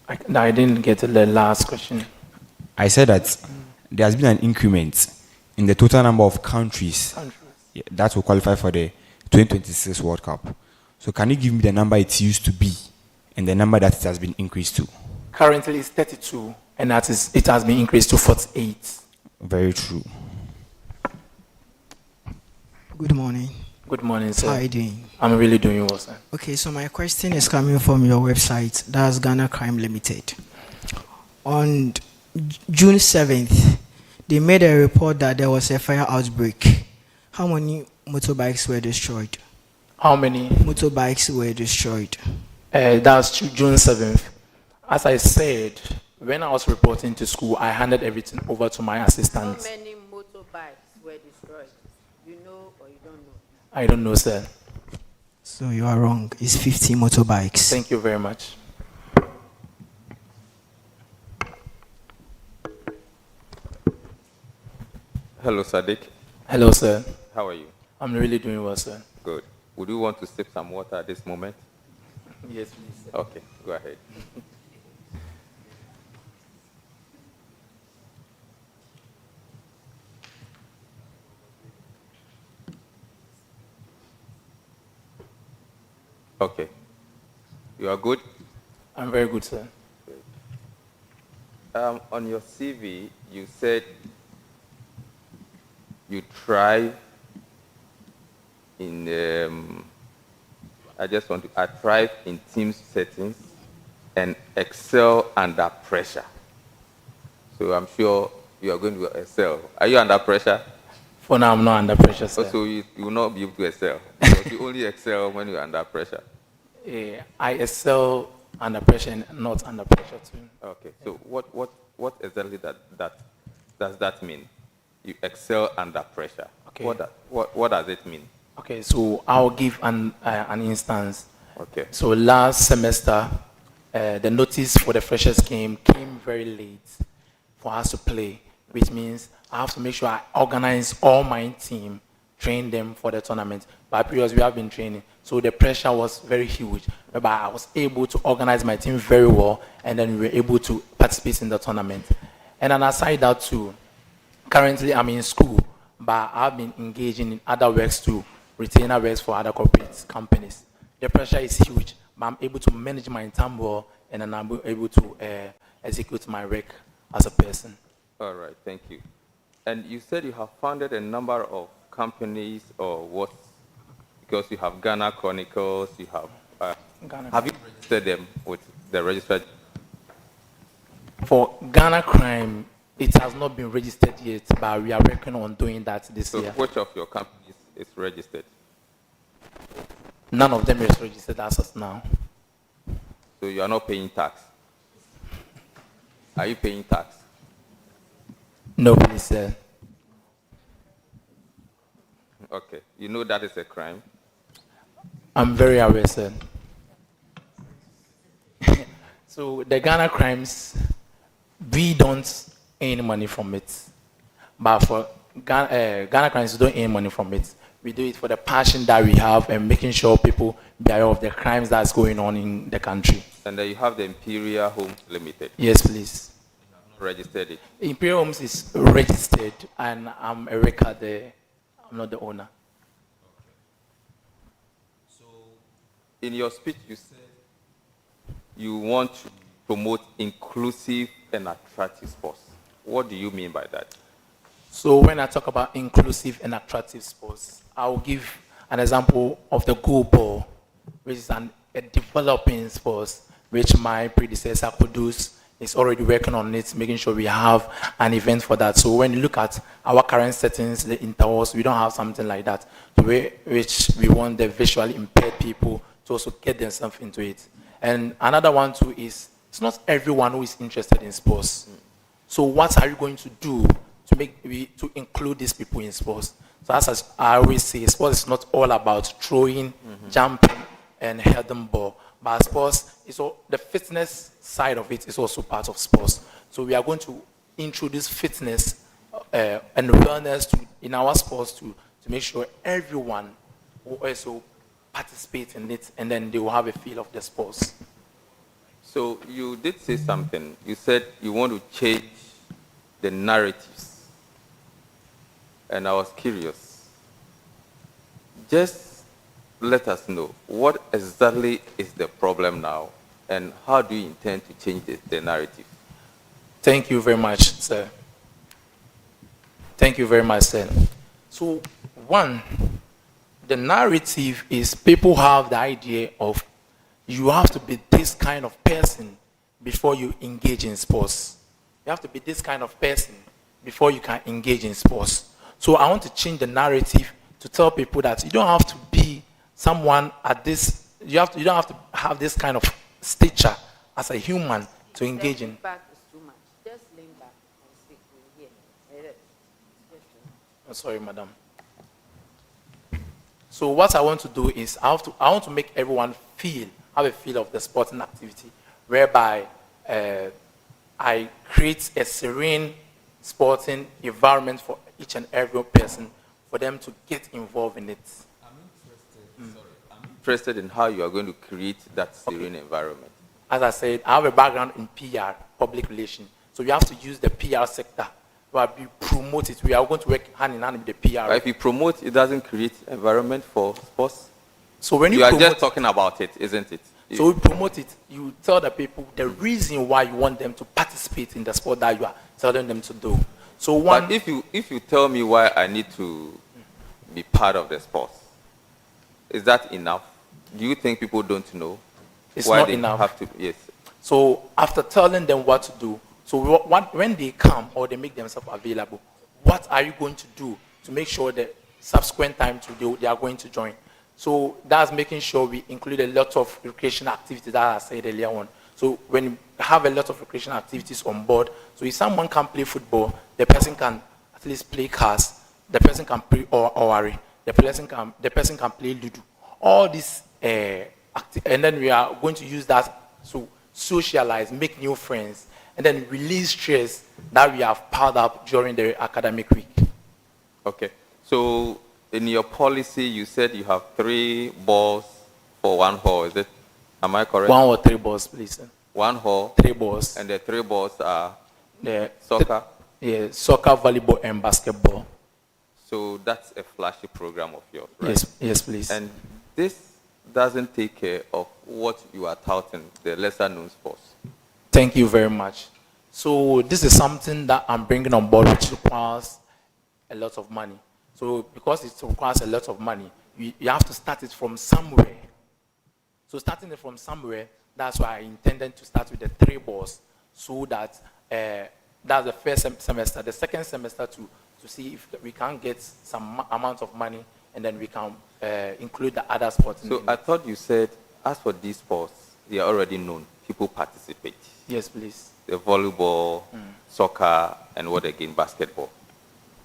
I didn't get the last question. I said that there has been an increment in the total number of countries that will qualify for the 2026 World Cup. So can you give me the number it used to be and the number that it has been increased to? Currently it's 32, and it has been increased to 48. Very true. Good morning. Good morning, sir. How are you doing? I'm really doing well, sir. Okay, so my question is coming from your website, that's Ghana Crime Limited. On June 7th, they made a report that there was a fire outbreak. How many motorbikes were destroyed? How many? Motorbikes were destroyed. That's June 7th. As I said, when I was reporting to school, I handed everything over to my assistant. How many motorbikes were destroyed? You know or you don't know? I don't know, sir. So you are wrong. It's 50 motorbikes. Thank you very much. Hello, Sadik. Hello, sir. How are you? I'm really doing well, sir. Good. Would you want to sip some water at this moment? Yes, please, sir. Okay, go ahead. Okay. You are good? I'm very good, sir. On your CV, you said you thrive in, I thrive in team settings and excel under pressure. So I'm sure you are going to excel. Are you under pressure? For now, I'm not under pressure, sir. So you will not be able to excel. Because you only excel when you're under pressure. I excel under pressure and not under pressure too. Okay. So what exactly does that mean? You excel under pressure. Okay. What does it mean? Okay, so I'll give an instance. Okay. So last semester, the notice for the freshers came very late for us to play, which means I have to make sure I organize all my team, train them for the tournament. But previously we have been training, so the pressure was very huge. But I was able to organize my team very well, and then we were able to participate in the tournament. And then aside that too, currently I'm in school, but I've been engaging in other works too, retainer works for other corporate companies. The pressure is huge, but I'm able to manage my time well, and then I'm able to execute my work as a person. All right, thank you. And you said you have founded a number of companies or what? Because you have Ghana Chronicles, you have, have you registered them with the registrar? For Ghana Crime, it has not been registered yet, but we are working on doing that this year. So which of your companies is registered? None of them is registered as of now. So you are not paying tax? Are you paying tax? No, please, sir. Okay. You know that is a crime? I'm very aware, sir. So the Ghana crimes, we don't earn money from it. But for Ghana crimes, we don't earn money from it. We do it for the passion that we have and making sure people be aware of the crimes that's going on in the country. And then you have the Imperial Homes Limited. Yes, please. Registered it. Imperial Homes is registered, and I'm a record there. I'm not the owner. So, in your speech, you said you want to promote inclusive and attractive sports. What do you mean by that? So when I talk about inclusive and attractive sports, I will give an example of the goal ball, which is a developing sport, which my predecessor Abudu is already working on it, making sure we have an event for that. So when you look at our current settings, the interwars, we don't have something like that, which we want the visually impaired people to also get themselves into it. And another one too is, it's not everyone who is interested in sports. So what are you going to do to include these people in sports? So as I always say, sports is not all about throwing, jumping, and heading ball. But sports is all, the fitness side of it is also part of sports. So we are going to introduce fitness and wellness in our sports to make sure everyone will also participate in it, and then they will have a feel of the sports. So you did say something. You said you want to change the narratives. And I was curious. Just let us know, what exactly is the problem now, and how do you intend to change the narrative? Thank you very much, sir. Thank you very much, sir. So, one, the narrative is people have the idea of you have to be this kind of person before you engage in sports. You have to be this kind of person before you can engage in sports. So I want to change the narrative to tell people that you don't have to be someone at this, you don't have to have this kind of stature as a human to engage in. Back is too much. Just lean back and speak here. I'm sorry, madam. So what I want to do is I want to make everyone have a feel of the sporting activity, whereby I create a serene sporting environment for each and every person for them to get involved in it. I'm interested in how you are going to create that serene environment. As I said, I have a background in PR, public relations. So we have to use the PR sector where we promote it. We are going to work hand in hand with the PR. But if you promote, it doesn't create environment for sports. So when you are just talking about it, isn't it? So we promote it. You tell the people the reason why you want them to participate in the sport that you are telling them to do. So one. But if you tell me why I need to be part of the sport, is that enough? Do you think people don't know? It's why not they enough. Have to, yes. So after telling them what to do, so when they come or they make themselves available, what are you going to do to make sure that subsequent time they are going to join? So that's making sure we include a lot of recreation activities that I said earlier on. So when you have a lot of recreation activities on board, so if someone can play football, the person can at least play cars, the person can play Owari, the person can play Ludo. All this, and then we are going to use that to socialize, make new friends, and then release stress that we have piled up during the academic week. Okay. So in your policy, you said you have 3 balls for 1 hall, is it? Am I correct? 1 or 3 balls, please. 1 hall. 3 balls. And the 3 balls are the soccer? Soccer, volleyball, and basketball. So that's a flashy program of yours, right? Yes, please. And this doesn't take care of what you are touting, the lesser known sports. Thank you very much. So this is something that I'm bringing on board, which requires a lot of money. So because it requires a lot of money, you have to start it from somewhere. So starting it from somewhere, that's why I intended to start with the 3 balls, so that that's the first semester. The second semester to see if we can get some amount of money, and then we can include the other sports. So I thought you said, as for these sports, they are already known. People participate. Yes, please. The volleyball, soccer, and what again, basketball.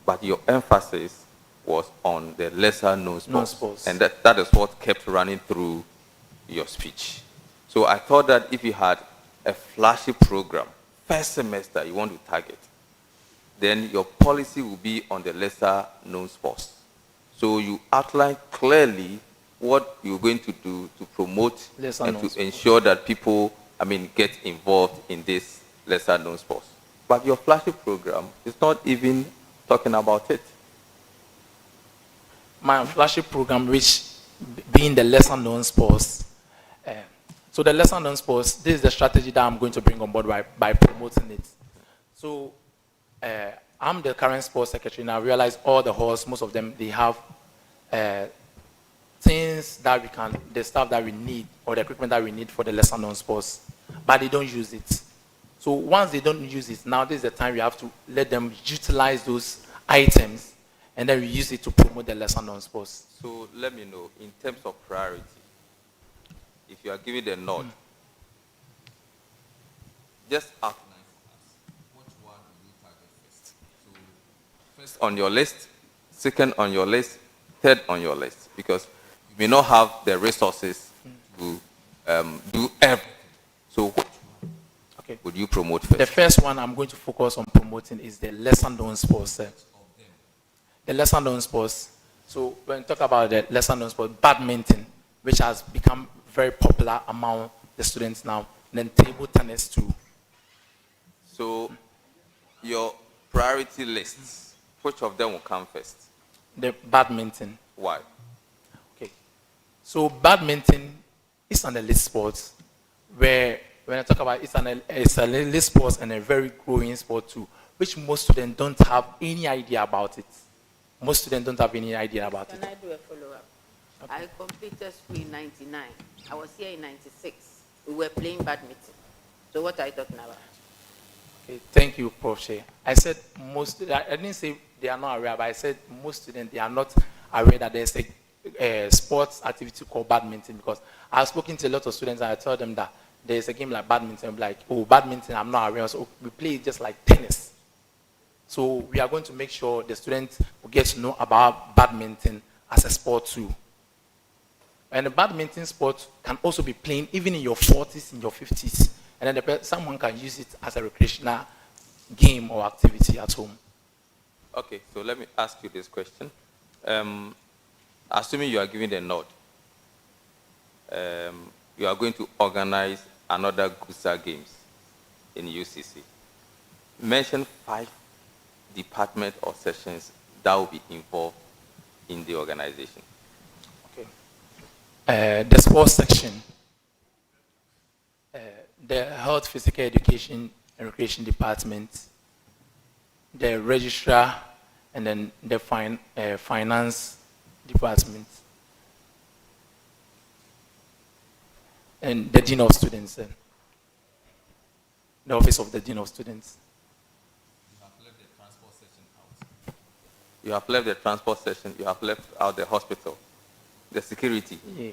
But your emphasis was on the lesser known sports. sports. And that is what kept running through your speech. So I thought that if you had a flashy program, first semester you want to target, then your policy will be on the lesser known sports. So you outline clearly what you're going to do to promote Lesser and known to sports. ensure that people, get involved in this lesser known sports. But your flashy program is not even talking about it. My flagship program, which being the lesser known sports. So the lesser known sports, this is the strategy that I'm going to bring on board by promoting it. So I'm the current sports secretary, and I realize all the halls, most of them, they have things that the stuff that we need, or the equipment that we need for the lesser known sports, but they don't use it. So once they don't use it, now this is the time we have to let them utilize those items, and then we use it to promote the lesser known sports. So let me know, in terms of priority, if you are giving the nod, just outline for us, which one will you target first? So first on your list, second on your list, third on your list, because you may not have the resources to do everything. So which one would you promote first? The first one I'm going to focus on promoting is the lesser known sports. The lesser known sports. So when we talk about the lesser known sports, badminton, which has become very popular among the students now, and then table tennis too. So your priority lists, which of them will come first? The badminton. Why? Okay. So badminton is an elite sport, where when I talk about it's an elite sport and a very growing sport too, which most students don't have any idea about it. Most students don't have any idea about it. Can I do a follow-up? Okay. I completed school in 99. I was here in 96. We were playing badminton. So what are you talking about? Okay, thank you, Prof. Shea. I said I didn't say they are not aware, but I said most students, they are not aware that there's a sports activity called badminton, because I've spoken to a lot of students and I told them that there's a game like badminton. I'm like, oh, badminton, I'm not aware. So we play it just like tennis. So we are going to make sure the students will get to know about badminton as a sport too. And the badminton sport can also be played even in your 40s, in your 50s. And then someone can use it as a recreational game or activity at home. Okay, so let me ask you this question. Assuming you are giving the nod, you are going to organize another GUSA games in UCC. Mention 5 departments or sessions that will be involved in the organization. Okay. The sports section, the health, physical education, and recreation department, the registrar, and then the finance department, and the dean of students, the office of the dean of students. You have left the transport section, you have left out the hospital, the security. Yeah.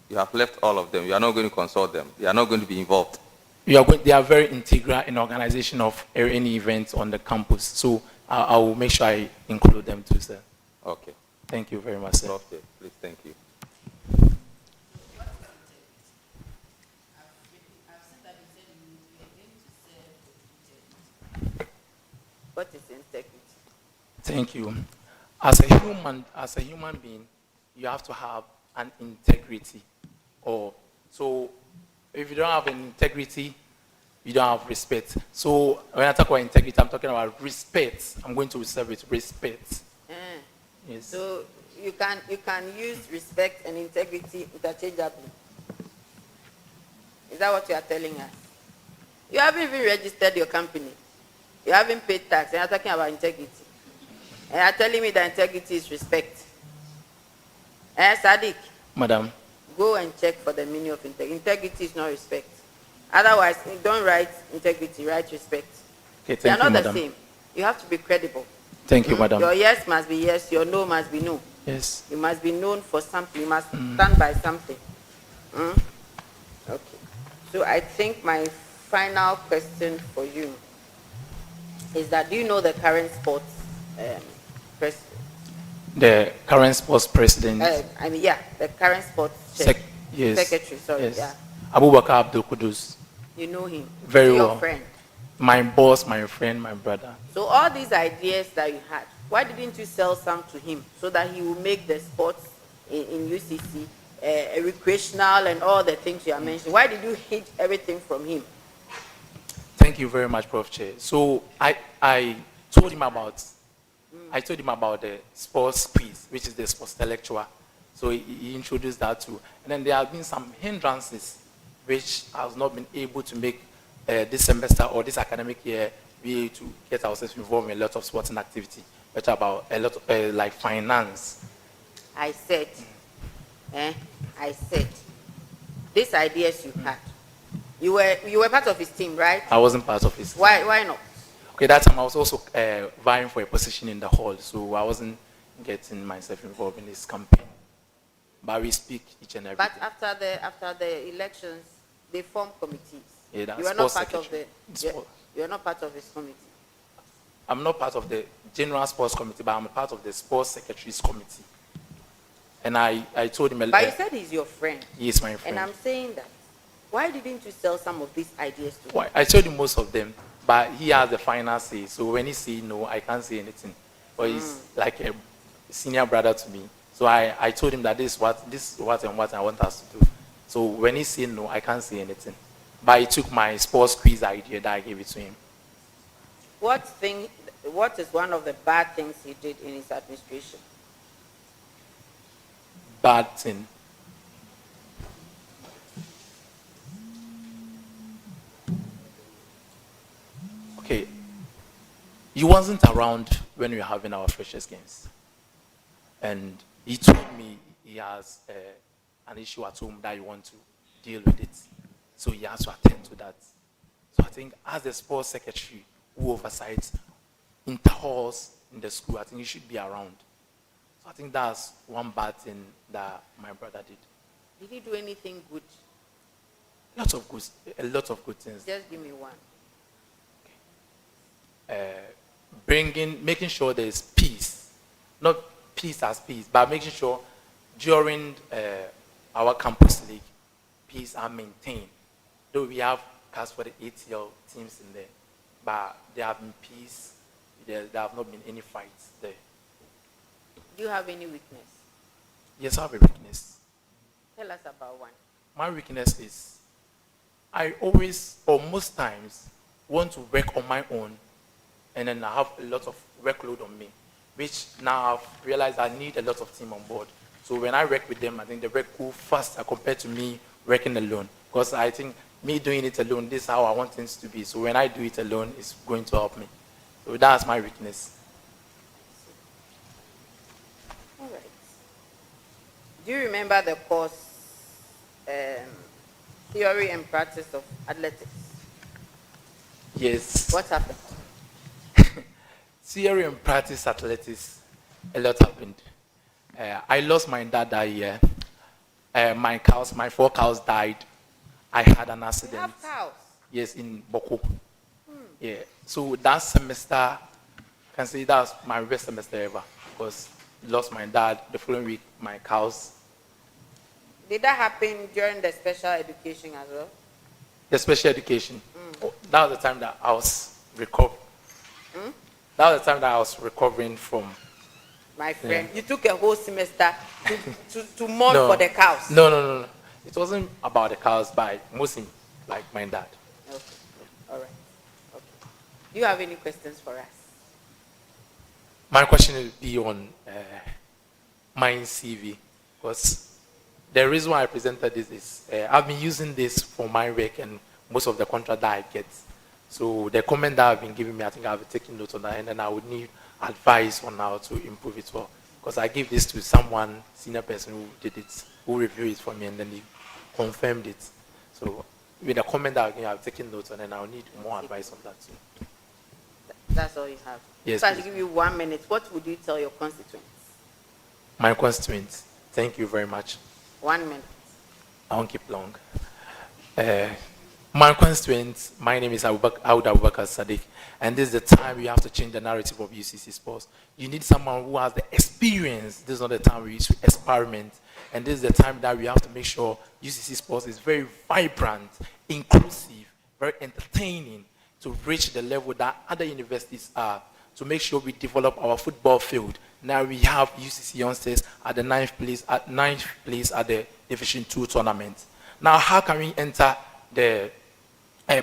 You have left all of them. You are not going to consult them. They are not going to be involved. They are very integral in organization of any events on the campus. So I will make sure I include them too, sir. Okay. Thank you very much, sir. Okay, please, thank you. What is integrity? Thank you. As a human being, you have to have an integrity. So if you don't have an integrity, you don't have respect. So when I talk about integrity, I'm talking about respect. I'm going to reserve it, respect. Yes. So you can use respect and integrity interchangeably. Is that what you are telling us? You haven't even registered your company. You haven't paid tax, and you're talking about integrity. And you're telling me that integrity is respect. Sadik. Madam. Go and check for the meaning of integrity. Integrity is not respect. Otherwise, don't write integrity, write respect. Okay, thank they are not madam. the same. You have to be credible. Thank you, madam. Your yes must be yes, your no must be no. Yes. You must be known for something. You must stand by something. Okay. So I think my final question for you is that, do you know the current sports president? The current sports president. The current sports Yes. secretary. Sorry, Yes. yeah. Abubakar Abdul Kudus. You know him. Very Is he well. Your friend. My boss, my friend, my brother. So all these ideas that you had, why didn't you sell some to him so that he will make the sports in UCC recreational and all the things you are mentioning? Why did you hid everything from him? Thank you very much, Prof. Chair. So I told him about the sports quiz, which is the sports intellectual. So he introduced that too. And then there have been some hindrances which I have not been able to make this semester or this academic year be able to get ourselves involved in a lot of sporting activity, which about a lot of, like finance. I said, these ideas you had, you were part of his team, right? I wasn't part of his team. Why not? Okay, that time I was also vying for a position in the hall, so I wasn't getting myself involved in this campaign. But we speak each and every day. But after the elections, they formed committees. Yeah, that's you are not part secretary. of you are not part of his committee. I'm not part of the general sports committee, but I'm a part of the sports secretary's committee. And I told him. But you said he's your friend. He is my friend. And I'm saying that. Why didn't you sell some of these ideas to him? I told him most of them, but he has the final say. So when he says no, I can't say anything. But he's like a senior brother to me. So I told him that this is what I want us to do. So when he said no, I can't say anything. But he took my sports quiz idea that I gave it to him. What is one of the bad things he did in his administration? Bad thing. Okay. He wasn't around when we were having our freshers games. And he told me he has an issue at home that he wants to deal with it. So he has to attend to that. So I think as the sports secretary who oversights interhalls in the school, I think he should be around. So I think that's one bad thing that my brother did. Did he do anything good? A lot of good things. Just give me one. Making sure there is peace. Not peace as peace, but making sure during our campus league, peace are maintained. Though we have cast for the ATL teams in there, but there have been peace. There have not been any fights there. Do you have any weakness? Yes, I have a weakness. Tell us about one. My weakness is I always, or most times, want to work on my own, and then I have a lot of workload on me, which now I've realized I need a lot of team on board. So when I work with them, I think the work goes faster compared to me working alone. Because I think me doing it alone, this is how I want things to be. So when I do it alone, it's going to help me. So that's my weakness. All right. Do you remember the course, Theory and Practice of Athletics? Yes. What happened? Theory and practice athletics, a lot happened. I lost my dad that year. My 4 cows died. I had an accident. You have cows? Yes, in Boko. Yeah. So that semester, I can say that was my best semester ever, because lost my dad. The following week, my cows. Did that happen during the special education as well? The special education. That was the time that I was recovering. That was the time that I was recovering from. My friend, you took a whole semester to mourn for the cows. No. It wasn't about the cows, but mostly like my dad. Okay. All right. Okay. Do you have any questions for us? My question will be on my CV, because the reason why I presented this is I've been using this for my work and most of the contract that I get. So the comment that I've been giving me, I think I'll be taking notes on that, and then I would need advice on how to improve it well. Because I gave this to someone, senior person who did it, who reviewed it for me, and then they confirmed it. So with the comment that I've taken notes on, and I'll need more advice on that too. That's all you have? Yes. So I'll give you 1 minute. What would you tell your constituents? My constituents, thank you very much. 1 minute. I won't keep long. My constituents, my name is Abubakar Sadik, and this is the time we have to change the narrative of UCC sports. You need someone who has the experience. This is not the time we used to experiment, and this is the time that we have to make sure UCC sports is very vibrant, inclusive, very entertaining, to reach the level that other universities are, to make sure we develop our football field. Now we have UCC youngsters at the ninth place at the Division 2 tournament. Now, how can we enter the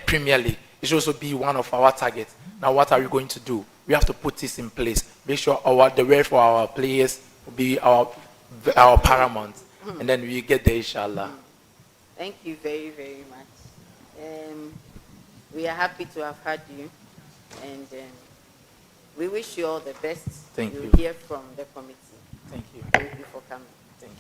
Premier League? It should also be one of our targets. Now, what are we going to do? We have to put this in place. Make sure the way for our players will be our paramount, and then we get there, inshallah. Thank you very, very much. We are happy to have had you, and we wish you all the best. Thank you. You'll hear from the committee. Thank you. Thank you for coming. Thank you.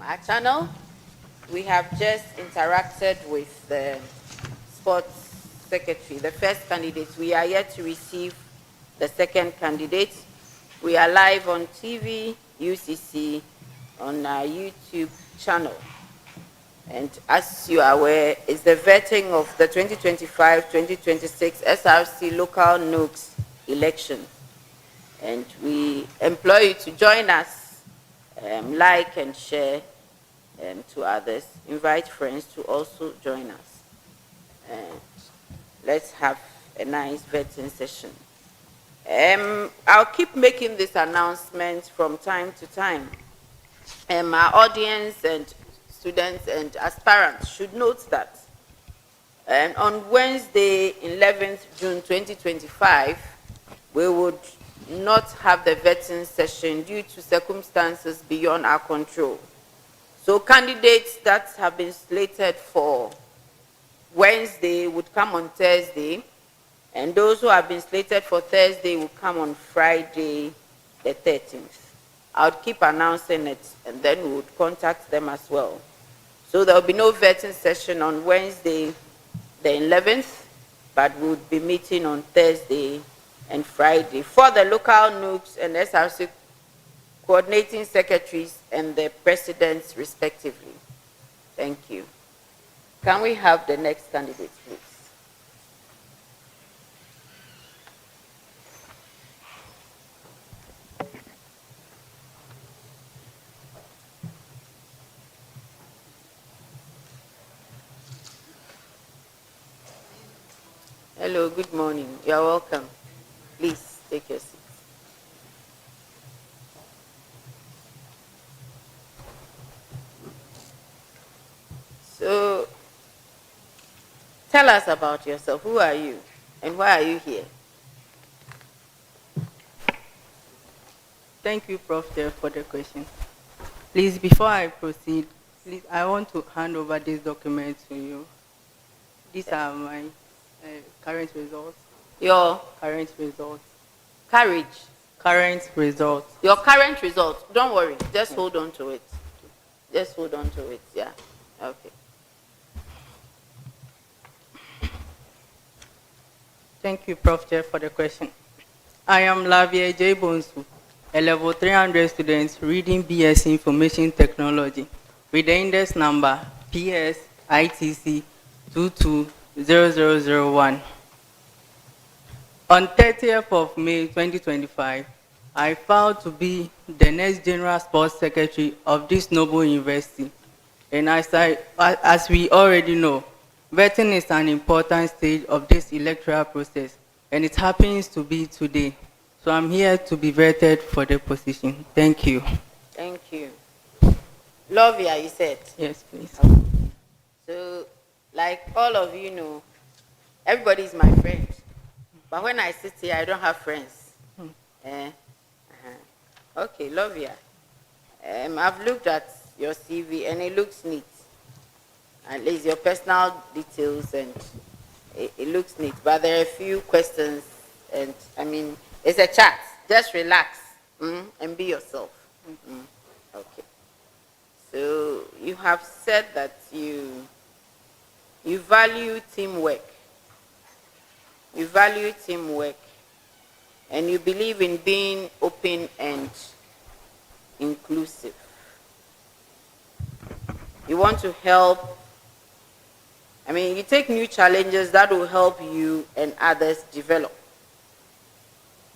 our channel. We have just interacted with the sports secretary, the first candidate. We are yet to receive the second candidate. We are live on TV, UCC, on our YouTube channel. And as you are aware, it's the vetting of the 2025-2026 SRC local Nugs election. And we implore you to join us, like and share to others. Invite friends to also join us. And let's have a nice vetting session. I'll keep making this announcement from time to time. Our audience and students and aspirants should note that on Wednesday, 11th June 2025, we would not have the vetting session due to circumstances beyond our control. So candidates that have been slated for Wednesday would come on Thursday, and those who have been slated for Thursday will come on Friday, the 13th. I would keep announcing it, and then we would contact them as well. So there will be no vetting session on Wednesday, the 11th, but we would be meeting on Thursday and Friday for the local Nugs and SRC coordinating secretaries and the presidents respectively. Thank you. Can we have the next candidate, please? Hello, good morning. You're welcome. Please take your seat. So, tell us about yourself. Who are you and why are you here? Thank you, Prof. Chair, for the question. Please, before I proceed, please, I want to hand over this document to you. These are my current results. Your current results. Courage. Current results. Your current results. Don't worry. Just hold on to it. Just hold on to it. Yeah. Okay. Thank you, Prof. Chair, for the question. I am Lavia J. Bonsu, a level 300 student reading BS Information Technology with the index number PS ITC 220001. On 30th of May 2025, I filed to be the next General Sports Secretary of this noble university. And as we already know, vetting is an important stage of this electoral process, and it happens to be today. So I'm here to be vetted for the position. Thank you. Thank you. Lavia, you said? Yes, please. Okay. So, like all of you know, everybody is my friend. But when I sit here, I don't have friends. Okay, Lavia. I've looked at your CV and it looks neat. At least your personal details and it looks neat. But there are a few questions and I mean, it's a chat. Just relax and be yourself. Okay. So you have said that you value teamwork. You value teamwork and you believe in being open and inclusive. You want to help. I mean, you take new challenges that will help you and others develop.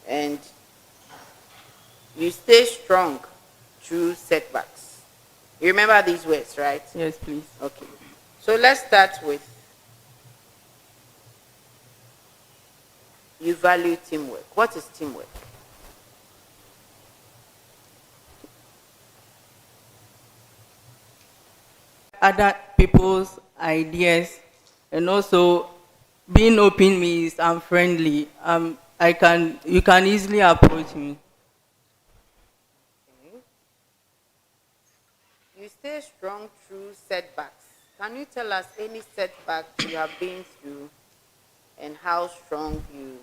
And you stay strong through setbacks. You remember these words, right? Yes, please. Okay. So let's start with you value teamwork. What is teamwork? Other people's ideas, and also being open means I'm friendly. You can easily approach me. Okay. You stay strong through setbacks. Can you tell us any setback you have been through and how strong you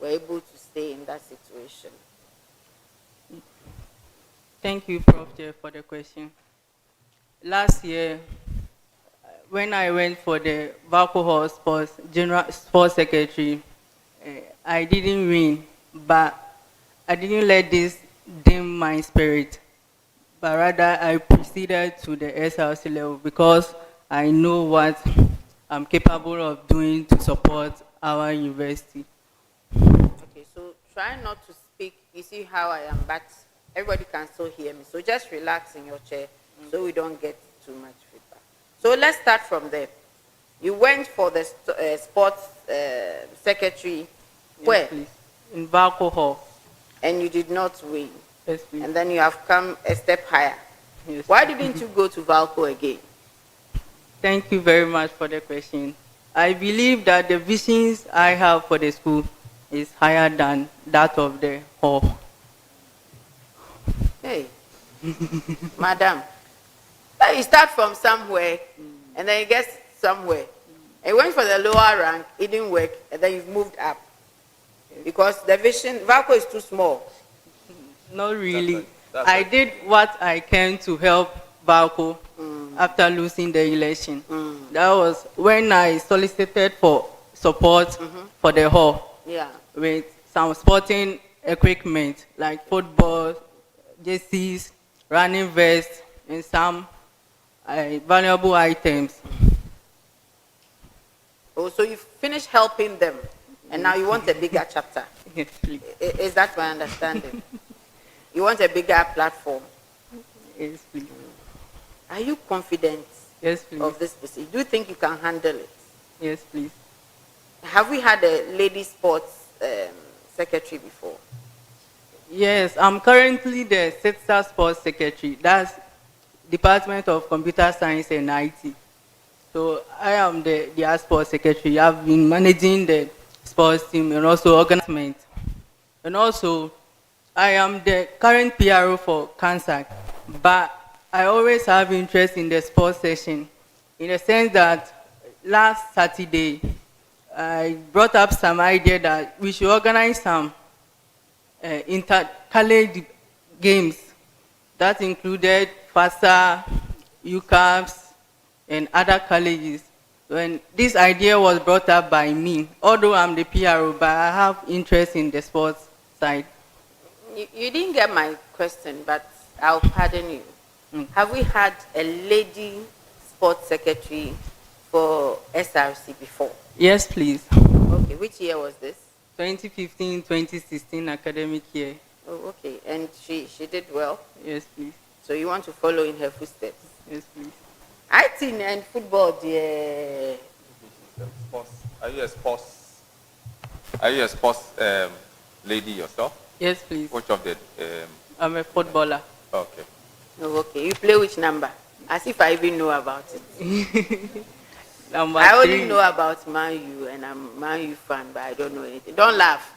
were able to stay in that situation? Thank you, Prof. Chair, for the question. last year, when I went for the Valcohol Sports General Sports Secretary, I didn't win, but I didn't let this dim my spirit. But rather, I proceeded to the SRC level because I know what I'm capable of doing to support our university. Okay, so try not to speak. You see how I am, but everybody can still hear me. So just relax in your chair so we don't get too much feedback. So let's start from there. You went for the sports secretary. Where? Please. In Valco Hall. And you did not win. Yes, please. And then you have come a step higher. Yes. Why didn't you go to Valco again? Thank you very much for the question. I believe that the visions I have for the school is higher than that of the hall. Hey, madam, you start from somewhere and then you get somewhere. And you went for the lower rank, it didn't work, and then you've moved up. Because the vision, Valco is too small. Not really. I did what I can to help Valco after losing the election. That was when I solicited for support for the hall. Yeah. With some sporting equipment like football, jerseys, running vests, and some valuable items. Oh, so you finished helping them, and now you want a bigger chapter. Yes, please. Is that my understanding? You want a bigger platform? Yes, please. Are you confident Yes, please. of this position? Do you think you can handle it? Yes, please. Have we had a lady sports secretary before? Yes, I'm currently the SITSA Sports Secretary. That's Department of Computer Science and IT. So I am the Sports Secretary. I've been managing the sports team and also organizing. And also, I am the current PRO for cancer, but I always have interest in the sports session, in the sense that last Saturday, I brought up some idea that we should organize some inter-college games that included FASA, UCAPS, and other colleges. When this idea was brought up by me, although I'm the PRO, but I have interest in the sports side. You didn't get my question, but I'll pardon you. Have we had a lady sports secretary for SRC before? Yes, please. Okay, which year was this? 2015-2016 academic year. Oh, okay, and she did well? Yes, please. So you want to follow in her footsteps? Yes, please. I think and football, the Are you a sports lady yourself? Yes, please. Which of the? I'm a footballer. Okay. Oh, okay. You play which number? As if I even know about it. Number I only 3. know about Man U, and I'm a Man U fan, but I don't know anything. Don't laugh.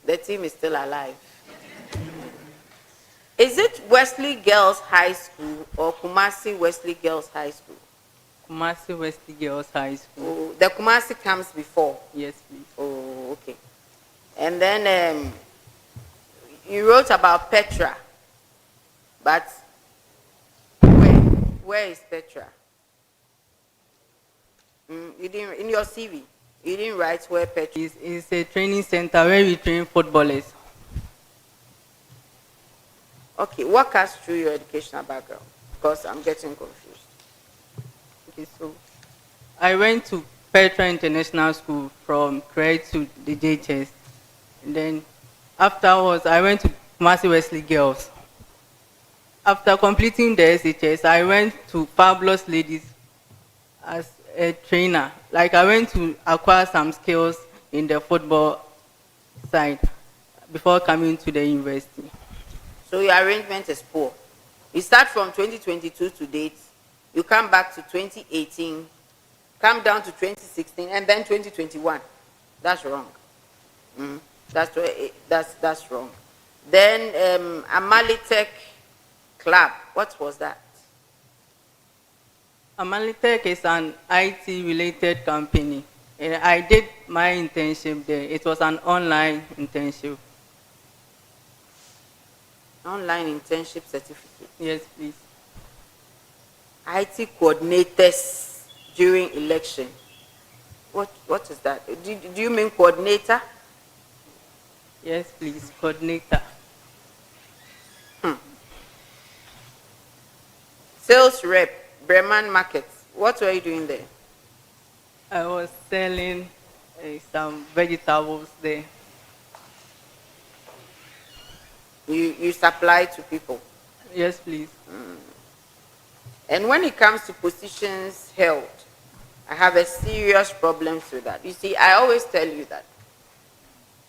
The team is still alive. Is it Wesley Girls High School or Kumasi Wesley Girls High School? Kumasi Wesley Girls High School. Oh, the Kumasi comes before? Yes, please. Oh, okay. And then you wrote about Petra, but where is Petra? You didn't, in your CV, you didn't write where Petra is. It's a training center where we train footballers. Okay, walk us through your educational background, because I'm getting confused. Okay, so I went to Petra International School from grade to the JHS. And then afterwards, I went to Kumasi Wesley Girls. After completing the SHS, I went to Fabulous Ladies as a trainer. Like, I went to acquire some skills in the football side before coming to the university. So your arrangement is poor. You start from 2022 to date, you come back to 2018, come down to 2016, and then 2021. That's wrong. That's wrong. Then Amalitech Club, what was that? Amalitech is an IT-related company. And I did my internship there. It was an online internship. Online internship certificate? Yes, please. IT coordinators during election. What is that? Do you mean coordinator? Yes, please, coordinator. Sales rep, Bremen Market. What were you doing there? I was selling some vegetables there. You supply to people? Yes, please. And when it comes to positions held, I have a serious problem with that. You see, I always tell you that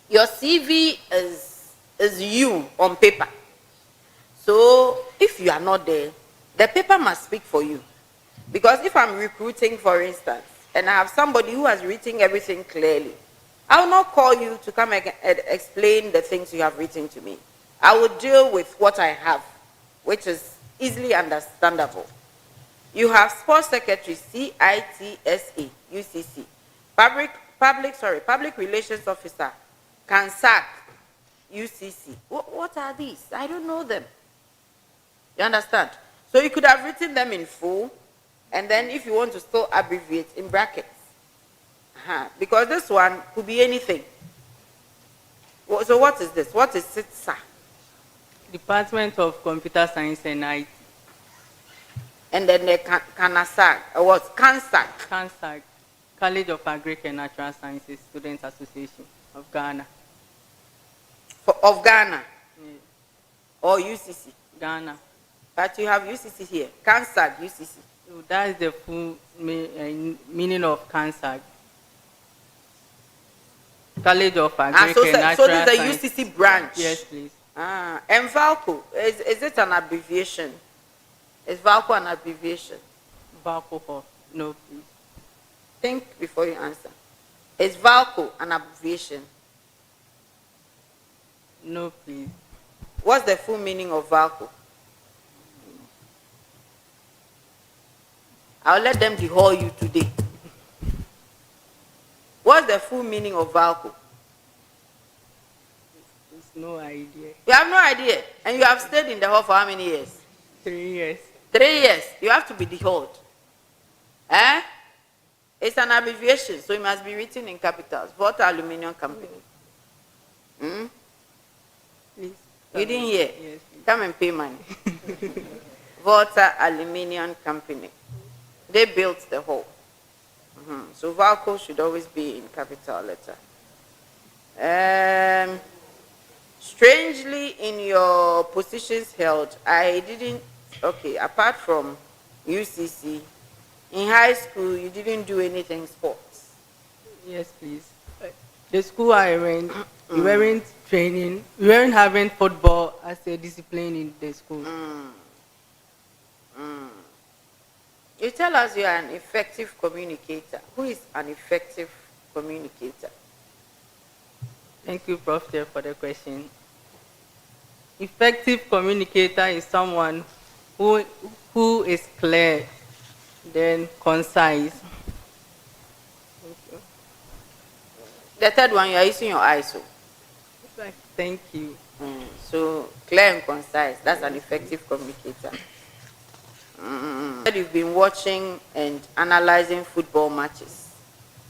your CV is you on paper. So if you are not there, the paper must speak for you. Because if I'm recruiting, for instance, and I have somebody who has written everything clearly, I will not call you to come and explain the things you have written to me. I will deal with what I have, which is easily understandable. You have sports secretary, CITSA, UCC. Public relations officer, CANSAC, UCC. What are these? I don't know them. You understand? So you could have written them in full, and then if you want to still abbreviate, in brackets. Because this one could be anything. So what is this? What is SITSA? Department of Computer Science and IT. And then the CANSAC, what? CANSAC. CANSAC, College of Agric and Natural Sciences Students Association of Ghana. Of Ghana? Yeah. Or UCC? Ghana. But you have UCC here. CANSAC, UCC. So that is the full meaning of CANSAC. College of Agric and Natural Sciences. So this is the UCC branch? Yes, please. And VALCO, is it an abbreviation? Is VALCO an abbreviation? VALCO, no, please. Think before you answer. Is VALCO an abbreviation? No, please. What's the full meaning of VALCO? I'll let them dehaul you today. What's the full meaning of VALCO? No idea. You have no idea. And you have stayed in the hall for how many years? 3 years. 3 years. You have to be dehauled. Eh? It's an abbreviation, so it must be written in capitals. Water Aluminium Company. Please. You didn't hear? Yes. Come and pay money. Water Aluminium Company. They built the hall. So VALCO should always be in capital letter. Strangely, in your positions held, I didn't, apart from UCC, in high school, you didn't do anything sports? Yes, please. The school I went, we weren't training, we weren't having football as a discipline in the school. You tell us you are an effective communicator. Who is an effective communicator? Thank you, Prof. for the question. Effective communicator is someone who is clear, then concise. The third one, you are using your eyes. So. Thank you. So clear and concise, that's an effective communicator. You've been watching and analyzing football matches.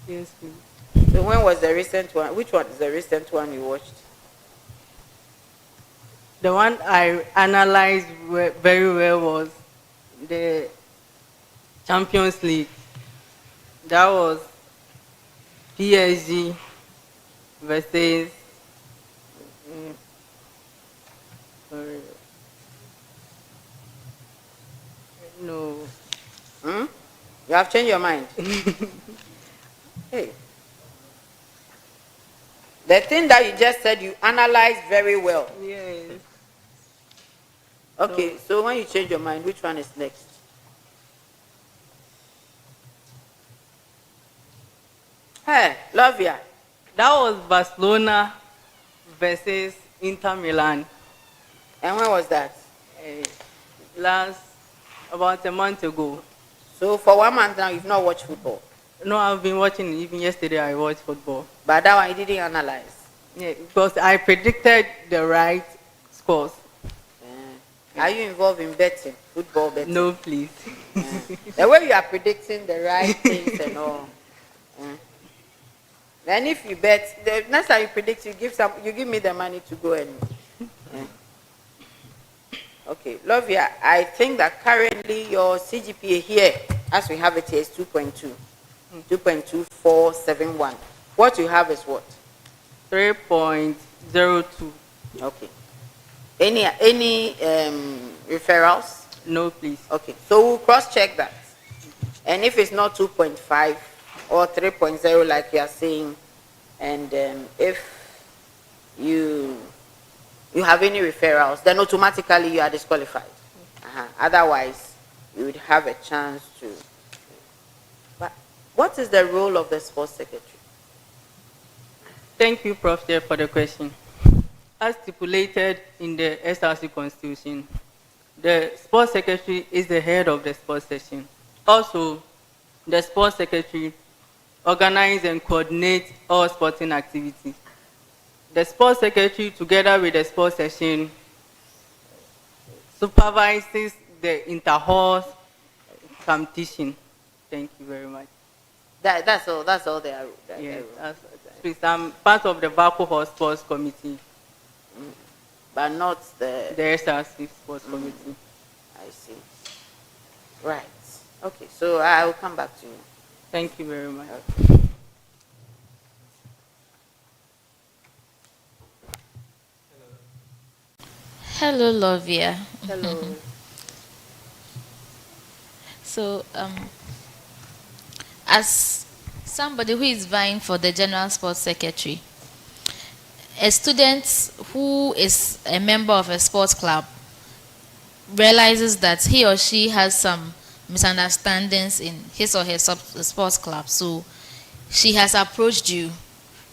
Yes, please. So when was the recent one? Which one is the recent one you watched? The one I analyzed very well was the Champions League. That was PSG versus no. You have changed your mind. Hey. The thing that you just said, you analyzed very well. Yes. Okay, so when you change your mind, which one is next? Hey, Lavia. That was Barcelona versus Inter Milan. And when was that? About a month ago. So for 1 month now, you've not watched football? No, I've been watching. Even yesterday, I watched football. But that one you didn't analyze? Yeah, because I predicted the right scores. Are you involved in betting, football betting? No, please. The way you are predicting the right things and all. Then if you bet, the next time you predict, you give me the money to go and. Okay, Lavia, I think that currently your CGPA here, as we have it here, is 2.2, 2.2471. What you have is what? 3.02. Okay. Any referrals? No, please. Okay, so we'll cross-check that. And if it's not 2.5 or 3.0 like you are saying, and if you have any referrals, then automatically you are disqualified. Otherwise, you would have a chance to. But what is the role of the sports secretary? Thank you, Prof. Chair, for the question. As stipulated in the SRC Constitution, the sports secretary is the head of the sports section. Also, the sports secretary organizes and coordinates all sporting activities. The sports secretary, together with the sports section, supervises the inter-horse competition. Thank you very much. That's all. That's all they are. Yes, please, I'm part of the Vaco Horse Sports Committee, but not the SRC Sports Committee. I see. Right. Okay. So I will come back to you. Thank you very much. Okay. Hello, Lavia. Hello. So, as somebody who is vying for the General Sports Secretary, a student who is a member of a sports club realizes that he or she has some misunderstandings in his or her sports club. So she has approached you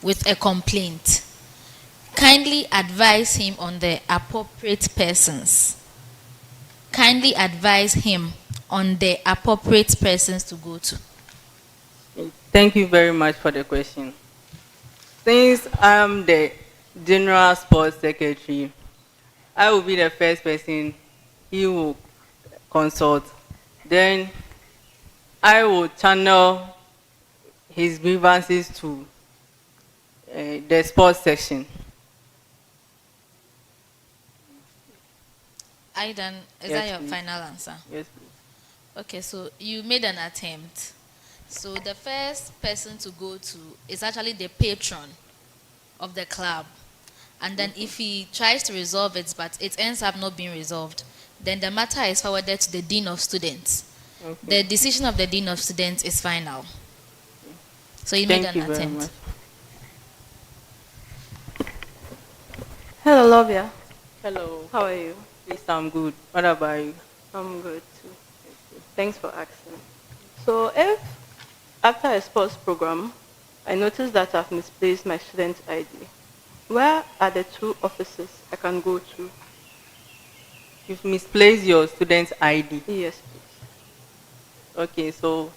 with a complaint. Kindly advise him on the appropriate persons. Kindly advise him on the appropriate persons to go to. Thank you very much for the question. Since I'm the General Sports Secretary, I will be the first person he will consult. Then I will channel his grievances to the sports section. Aidan, is that your final answer? Yes, please. Okay, so you made an attempt. So the first person to go to is actually the patron of the club. And then if he tries to resolve it, but it ends up not being resolved, then the matter is forwarded to the Dean of Students. Okay. The decision of the Dean of Students is final. So you made an attempt. Hello, Lavia. Hello. How are you? Yes, I'm good. What about you? I'm good too. Thanks for asking. So if after a sports program, I notice that I've misplaced my student ID, where are the 2 offices I can go to? You've misplaced your student's ID? Yes, please. Okay, so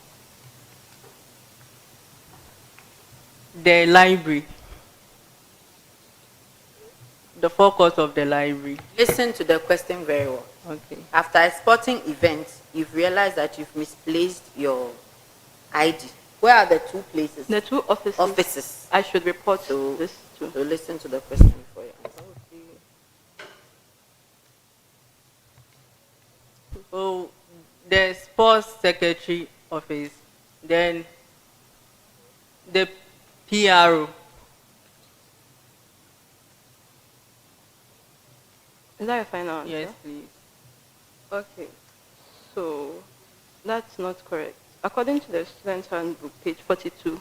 the library, the focus of the library. Listen to the question very well. Okay. After a sporting event, you've realized that you've misplaced your ID. Where are the 2 places? The 2 offices. Offices. I should report this to. So listen to the question before you answer. So the sports secretary office, then the PRO. Is that your final answer? Yes, please. Okay, so that's not correct. According to the student handbook, page 42,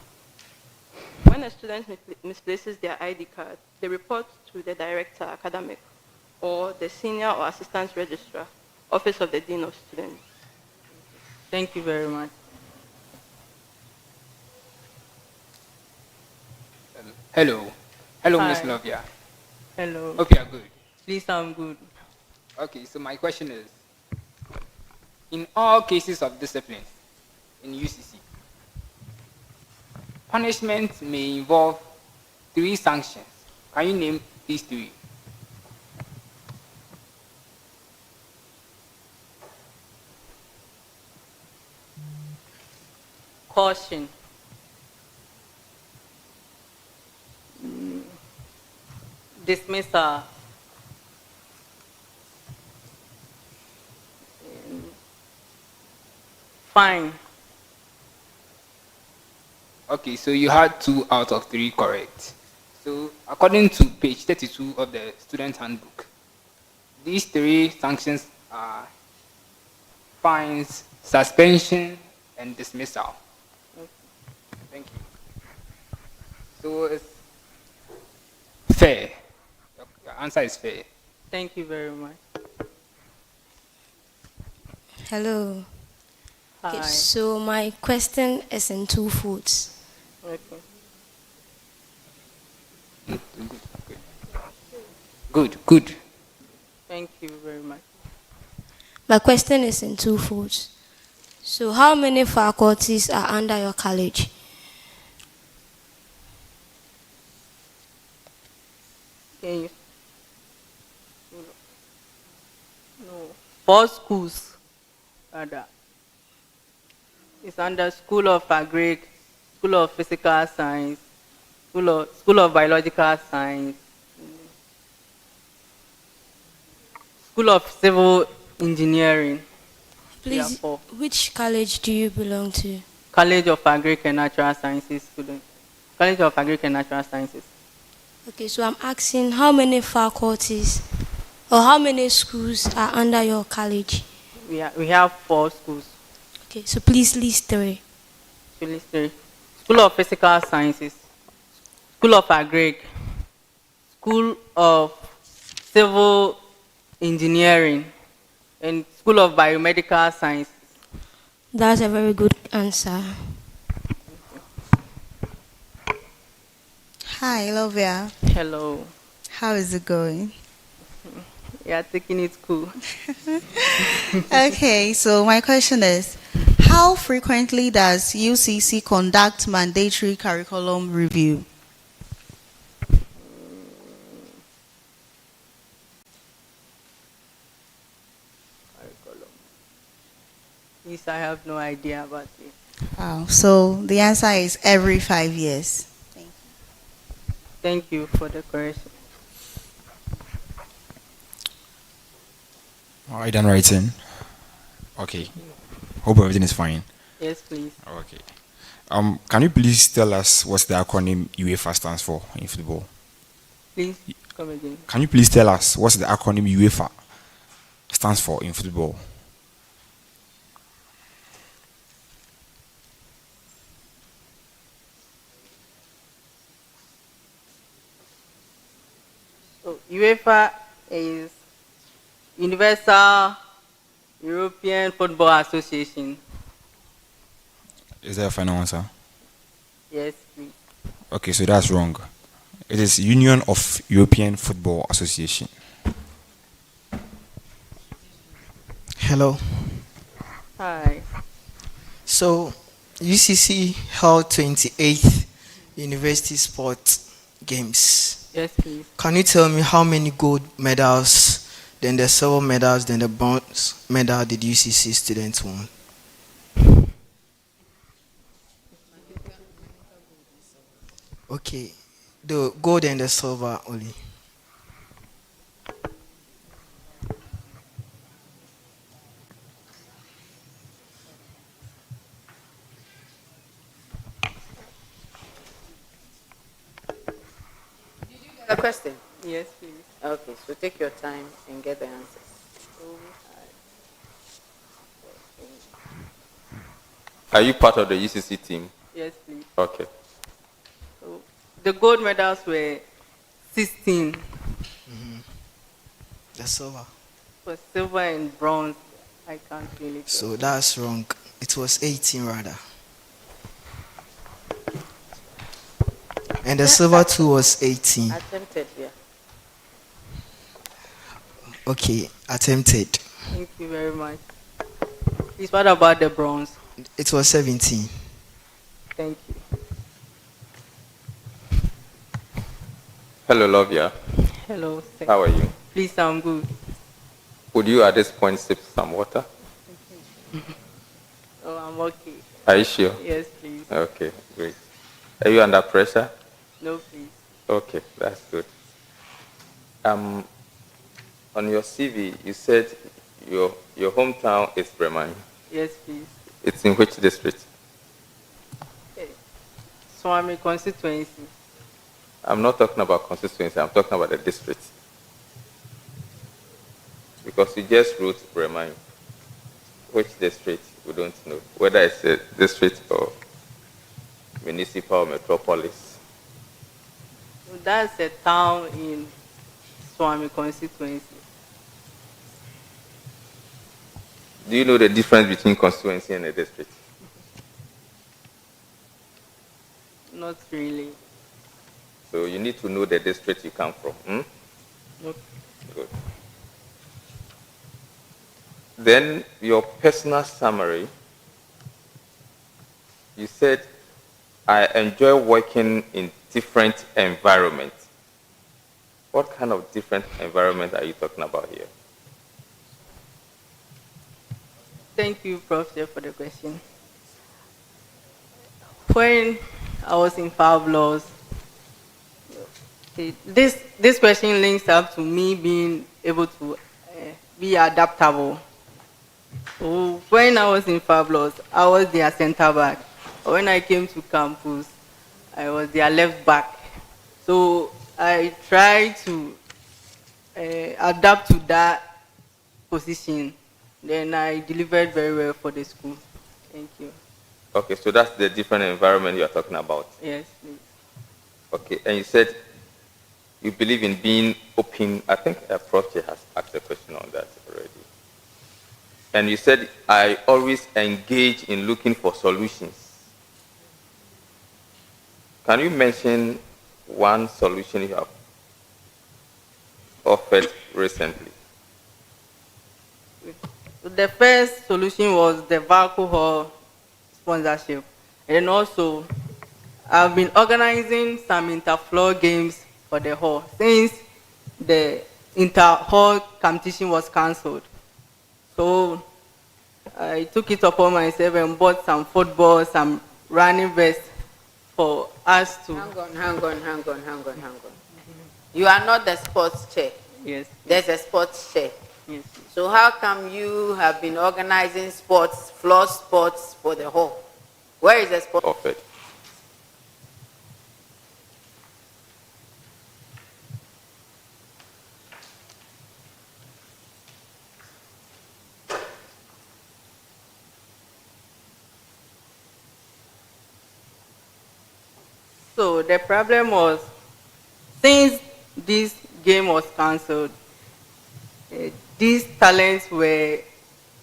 when a student misplaces their ID card, they report to the director academic or the senior or assistant registrar, office of the dean of students. Thank you very much. Hello. Hello, Hi. Miss Lavia. Hello. Hope you are good. Please, I'm good. Okay, so my question is, in all cases of discipline in UCC, punishment may involve 3 sanctions. Can you name these 3? caution, dismissal, fine. Okay, so you had 2 out of 3 correct. So according to page 32 of the student handbook, these 3 sanctions are fines, suspension, and dismissal. Thank you. So it's fair. Your answer is fair. Thank you very much. Hello. Hi. Okay, so my question is in 2 foods. Okay. Good. Thank you very much. My question is in 2 foods. So how many faculties are under your college? Okay. No. 4 schools are that. It's under School of Agric, School of Physical Science, School of Biological Science, School of Civil Engineering. Please, which college do you belong to? College of Agric and Natural Sciences student. College of Agric and Natural Sciences. Okay, so I'm asking how many faculties or how many schools are under your college? We have 4 schools. Okay, so please list 3. List 3. School of Physical Sciences, School of Agric, School of Civil Engineering, and School of Biomedical Sciences. That's a very good answer. Hi, Lavia. Hello. How is it going? Yeah, taking it cool. Okay, so my question is, how frequently does UCC conduct mandatory curriculum review? Yes, I have no idea about it. Wow, so the answer is every 5 years. Thank you for the correction. All right, done writing. Okay. Hope everything is fine. Yes, please. Okay. Can you please tell us what the acronym UEFA stands for in football? Please come again. Can you please tell us what the acronym UEFA stands for in football? So UEFA is Universal European Football Association. Is that a final answer? Yes, please. Okay, so that's wrong. It is Union of European Football Association. Hello. Hi. So, UCC held 28th University Sports Games. Yes, please. Can you tell me how many gold medals, then the silver medals, then the bronze medal did UCC students won? Okay, the gold and the silver only. The question? Yes, please. Okay, so take your time and get the answers. Are you part of the UCC team? Yes, please. Okay. So the gold medals were 16. The silver. For silver and bronze, I can't really. So that's wrong. It was 18 rather. And the silver too was 18. Attempted, yeah. Okay, attempted. Thank you very much. Please, what about the bronze? It was 17. Thank you. Hello, Lavia. Hello. How are you? Please, I'm good. Would you at this point sip some water? Oh, I'm okay. Are you sure? Yes, please. Okay, great. Are you under pressure? No, please. Okay, that's good. On your CV, you said your hometown is Bremen. Yes, please. It's in which district? Swami constituency. I'm not talking about constituency, I'm talking about the district. Because you just wrote Bremen. Which district, we don't know. Whether it's a district or municipal metropolis. That's a town in Swami constituency. Do you know the difference between constituency and a district? Not really. So you need to know the district you come from. Nope. Good. Then your personal summary, you said, I enjoy working in different environments. What kind of different environment are you talking about here? Thank you, Prof, for the question. When I was in Fabulous, this question links up to me being able to be adaptable. So when I was in Fabulous, I was their center back. When I came to campus, I was their left back. So I tried to adapt to that position. Then I delivered very well for the school. Thank you. Okay, so that's the different environment you're talking about. Yes, please. Okay, and you said you believe in being open. I think Prof has asked a question on that already. And you said, I always engage in looking for solutions. Can you mention one solution you have offered recently? The first solution was the alcohol sponsorship. And also, I've been organizing some inter-floor games for the hall since the inter-hall competition was cancelled. So I took it upon myself and bought some football, some running vests for us to... Hang on. You are not the sports chair. Yes. There's a sports chair. Yes. So how come you have been organizing sports, floor sports for the hall? Where is the sport? Offered. So the problem was, since this game was cancelled, these talents were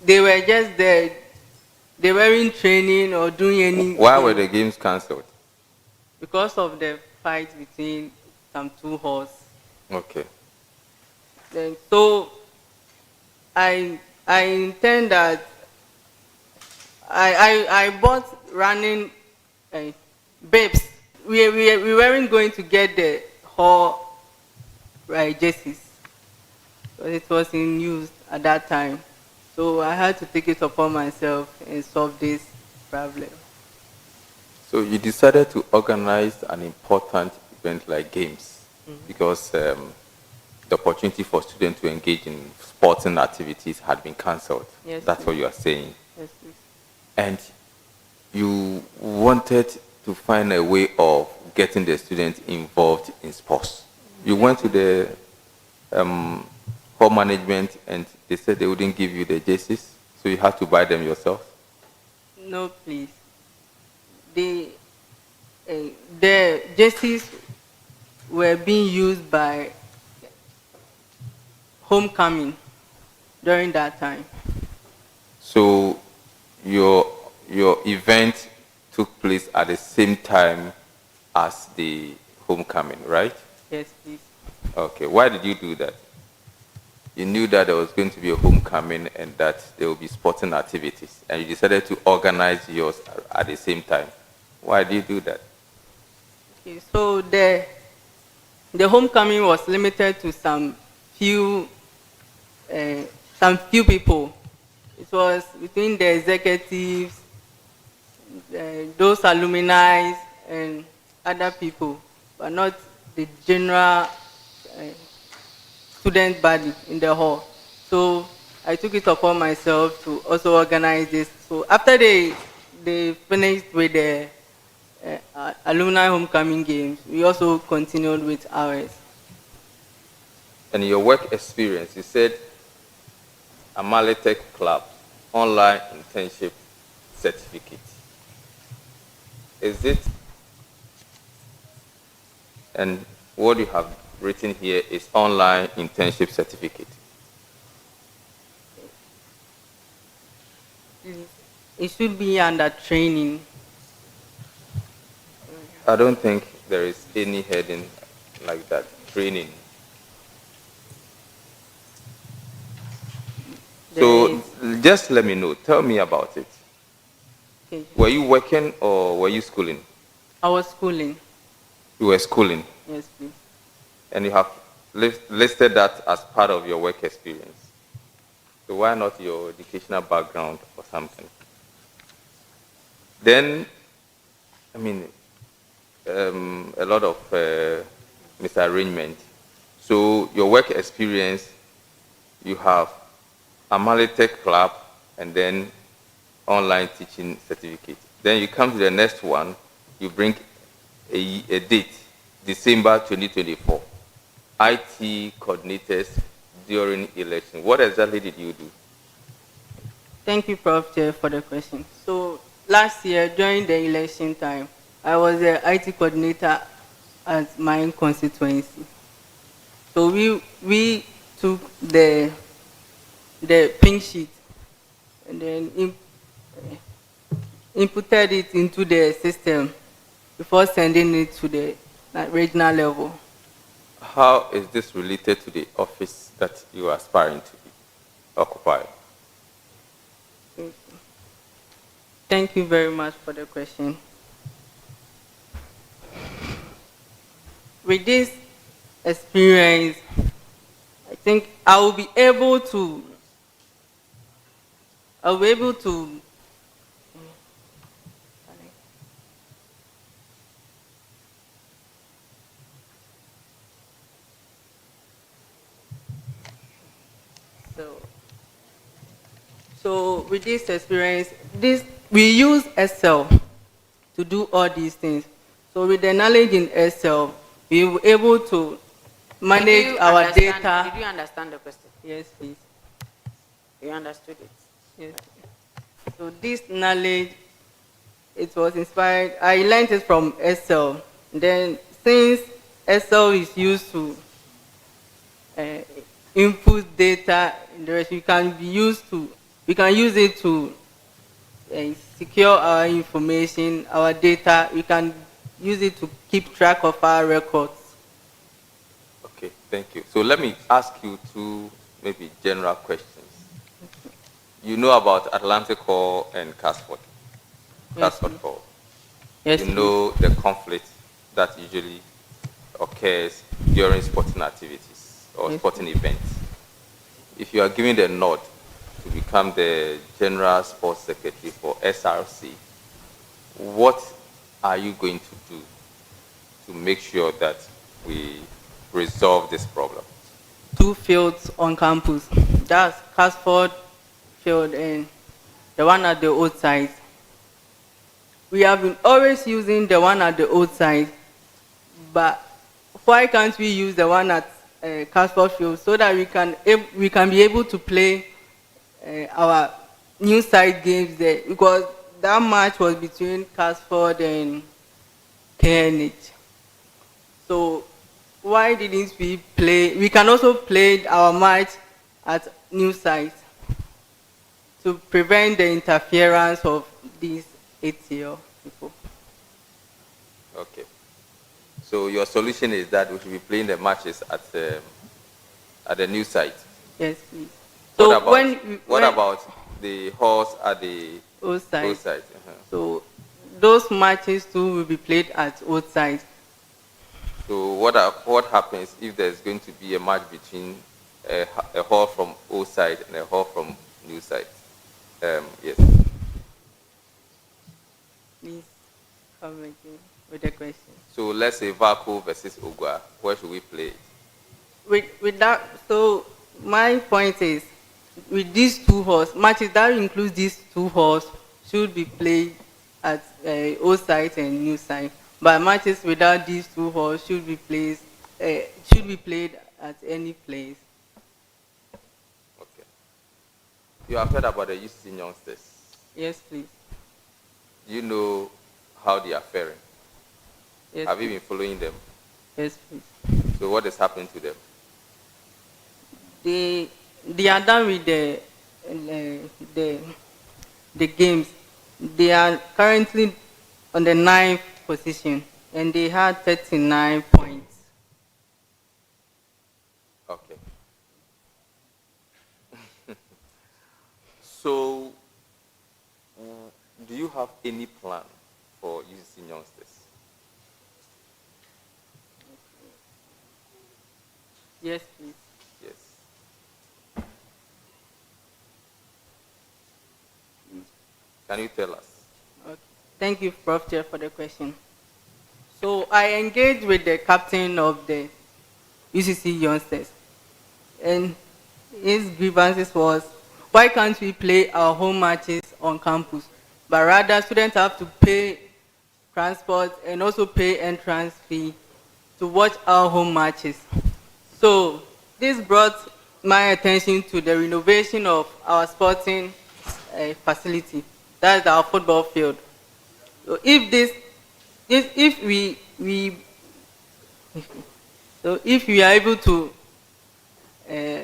just there. They weren't training or doing anything. Why were the games cancelled? Because of the fight between some two halls. Okay. Then, so I intend that I bought running babes. We weren't going to get the hall jerseys, because it was in use at that time. So I had to take it upon myself and solve this problem. So you decided to organize an important event like games, because the opportunity for students to engage in sporting activities had been cancelled. Yes, that's please. what you are saying. Yes, please. And you wanted to find a way of getting the students involved in sports. You went to the hall management and they said they wouldn't give you the jerseys, so you had to buy them yourself? No, please. The jerseys were being used by homecoming during that time. So your event took place at the same time as the homecoming, right? Yes, please. Okay, why did you do that? You knew that there was going to be a homecoming and that there would be sporting activities, and you decided to organize yours at the same time. Why did you do that? Okay, so the homecoming was limited to some few people. It was between the executives, those alumni and other people, but not the general student body in the hall. So I took it upon myself to also organize this. So after they finished with the alumni homecoming games, we also continued with ours. And your work experience, you said Amalitech Club, online internship certificate. Is it, and what you have written here is online internship certificate? It should be under training. I don't think there is any heading like that, training. So just let me know, tell me about it. Okay. Were you working or were you schooling? I was schooling. You were schooling? Yes, please. And you have listed that as part of your work experience. So why not your educational background or something? Then, I mean, a lot of misarrangement. So your work experience, you have Amalitech Club and then online teaching certificate. Then you come to the next one, you bring a date, December 2024. IT coordinators during election. What exactly did you do? Thank you, Prof. Chair, for the question. So last year, during the election time, I was the IT coordinator at my constituency. So we took the pink sheet and then inputted it into the system before sending it to the regional level. How is this related to the office that you are aspiring to occupy? Thank you very much for the question. With this experience, I think I will be able to So with this experience, we use Excel to do all these things. So with the knowledge in Excel, we were able to manage our data. Did you understand the question? Yes, please. You understood it? Yes. So this knowledge, it was inspired. I learned it from Excel. Then since Excel is used to input data, we can use it to secure our information, our data. We can use it to keep track of our records. Okay, thank you. So let me ask you two maybe general questions. You know about Atlantic Hall and Casford? Yes, Casford Hall. Yes, you know the conflict that usually occurs during sporting activities or sporting events. If you are given the nod to become the General Sports Secretary for SRC, what are you going to do to make sure that we resolve this problem? 2 fields on campus. That's Casford field and the one at the old site. We have been always using the one at the old site, but why can't we use the one at Casford field so that we can be able to play our new side games there, because that match was between Casford and KNH. So why didn't we play? We can also play our match at new site to prevent the interference of these ATL people. Okay. So your solution is that we should be playing the matches at the new site? Yes, please. So what about the halls at the old site? Old site? So those matches too will be played at old site. So what happens if there's going to be a match between a hall from old site and a hall from new site? Yes. Please come again with the question. So let's say Vaco versus Ogwa. Where should we play it? With that, so my point is, with these two halls, matches that includes these two halls should be played at old site and new site. But matches without these two halls should be played at any place. Okay. You have heard about the UCC youngsters. Yes, please. You know how they are faring. Yes, have you been following them? Yes, please. So what has happened to them? They are done with the games. They are currently on the 9th position, and they had 39 points. Okay. So, do you have any plan for UCC youngsters? Yes, please. Yes. Can you tell us? Okay. Thank you, Prof. Chair, for the question. So I engaged with the captain of the UCC youngsters, and his grievances was, why can't we play our home matches on campus? But rather, students have to pay transport and also pay entrance fee to watch our home matches. So this brought my attention to the renovation of our sporting facility. That's our football field. So if we are able to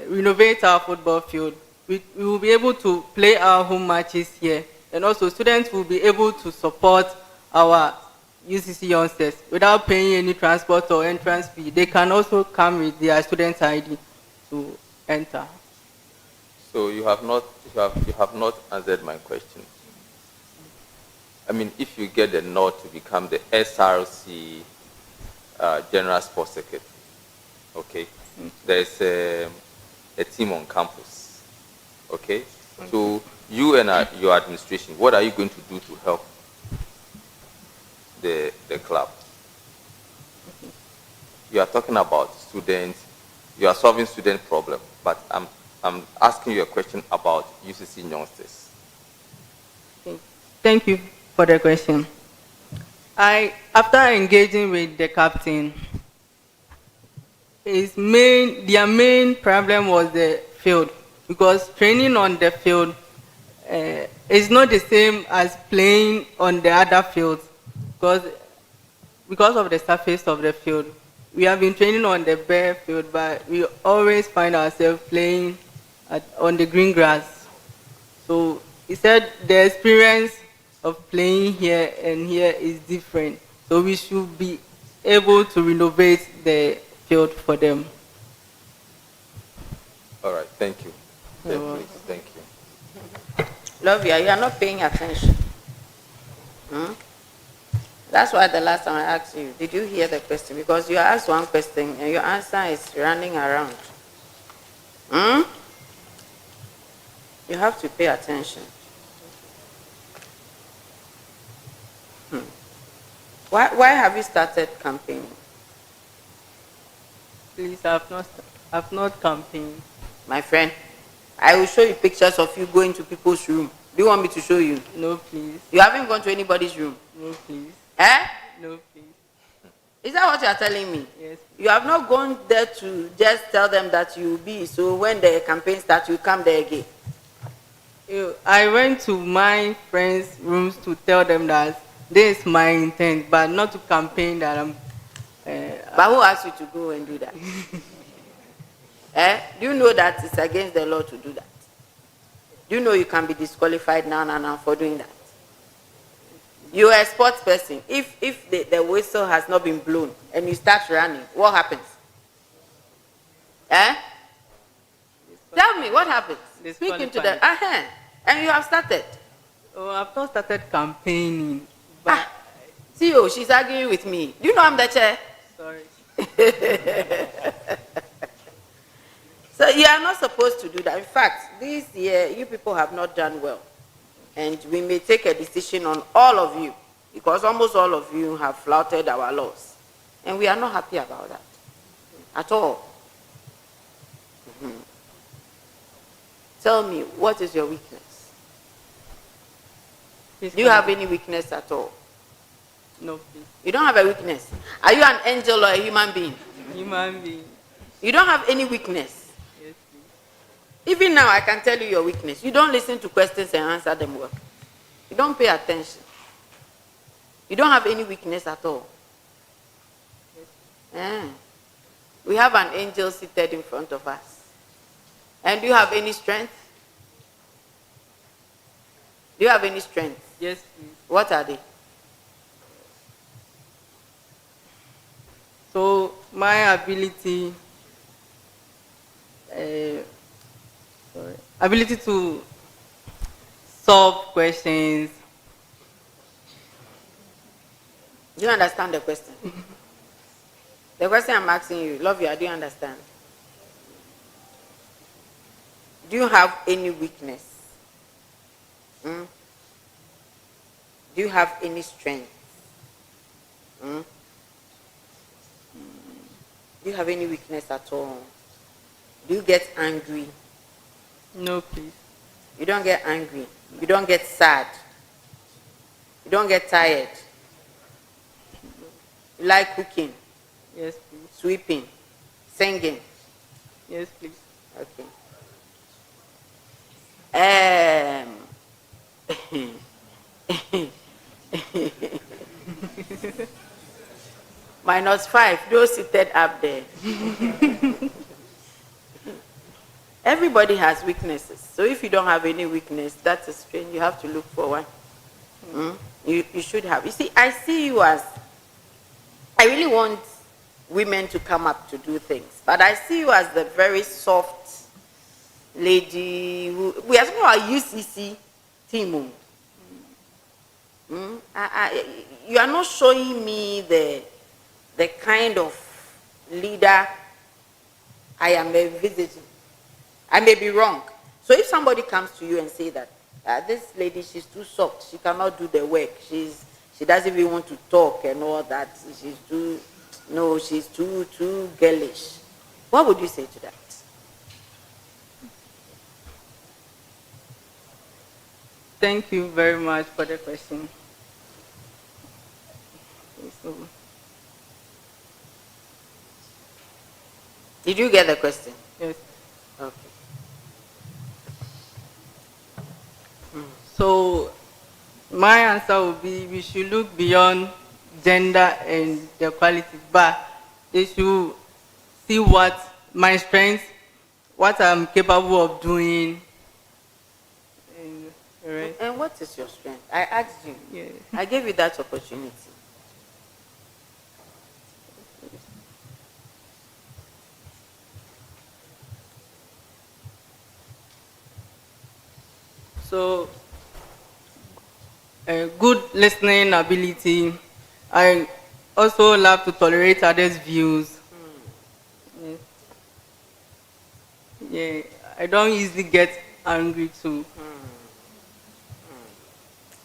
renovate our football field, we will be able to play our home matches here, and also students will be able to support our UCC youngsters without paying any transport or entrance fee. They can also come with their student ID to enter. So you have not answered my question. I mean, if you get the nod to become the SRC General Sports Secretary, okay, there's a team on campus, okay? So you and your administration, what are you going to do to help the club? You are talking about students, you are solving student problem, but I'm asking you a question about UCC youngsters. Okay. Thank you for the question. After engaging with the captain, their main problem was the field, because training on the field is not the same as playing on the other fields, because of the surface of the field. We have been training on the bare field, but we always find ourselves playing on the green grass. So he said the experience of playing here and here is different. So we should be able to renovate the field for them. All right, thank you. Please, thank you. Lavia, you are not paying attention. That's why the last time I asked you, did you hear the question? Because you asked one question and your answer is running around. You have to pay attention. Why have you started campaigning? Please, I have not campaigned. My friend, I will show you pictures of you going to people's room. Do you want me to show you? No, please. You haven't gone to anybody's room? No, please. Eh? No, please. Is that what you are telling me? Yes. You have not gone there to just tell them that you will be, so when the campaign starts, you come there again. I went to my friends' rooms to tell them that this is my intent, but not to campaign that I'm... but who asked you to go and do that? Do you know that it's against the law to do that? Do you know you can be disqualified now for doing that? You're a sports person. If the whistle has not been blown and you start running, what happens? Tell me, what happens? Speak into the... And you have started. Oh, I've not started campaigning. See, she's arguing with me. Do you know I'm the chair? Sorry. So you are not supposed to do that. In fact, this year, you people have not done well. And we may take a decision on all of you because almost all of you have flouted our laws. And we are not happy about that at all. Tell me, what is your weakness? Please, do you have any weakness at all? No, please. You don't have a weakness. Are you an angel or a human being? Human being. You don't have any weakness. Yes, please. Even now, I can tell you your weakness. You don't listen to questions and answer them well. You don't pay attention. You don't have any weakness at all. Yes. We have an angel seated in front of us. And do you have any strength? Do you have any strength? Yes, please. What are they? So my ability, ability to solve questions. Do you understand the question? The question I'm asking you, Lavia, do you understand? Do you have any weakness? Do you have any strength? Do you have any weakness at all? Do you get angry? No, please. You don't get angry. You don't get sad. You don't get tired. You like cooking? Yes, please. Sweeping? Singing? Yes, please. Okay. -5, those seated up there. Everybody has weaknesses. So if you don't have any weakness, that's a strain. You have to look for one. You should have. You see, I see you as, I really want women to come up to do things, but I see you as the very soft lady. We are talking about UCC team. You are not showing me the kind of leader I am envisaging. I may be wrong. So if somebody comes to you and say that this lady, she's too soft, she cannot do the work, she doesn't even want to talk and all that, she's too girlish, what would you say to that? Thank you very much for the question. So, did you get the question? yes. Okay. So my answer would be we should look beyond gender and the quality, but they should see what my strengths, what I'm capable of doing. And what is your strength? I asked you. Yeah. I gave you that opportunity. So, good listening ability. I also love to tolerate others' views. Yeah, I don't easily get angry too.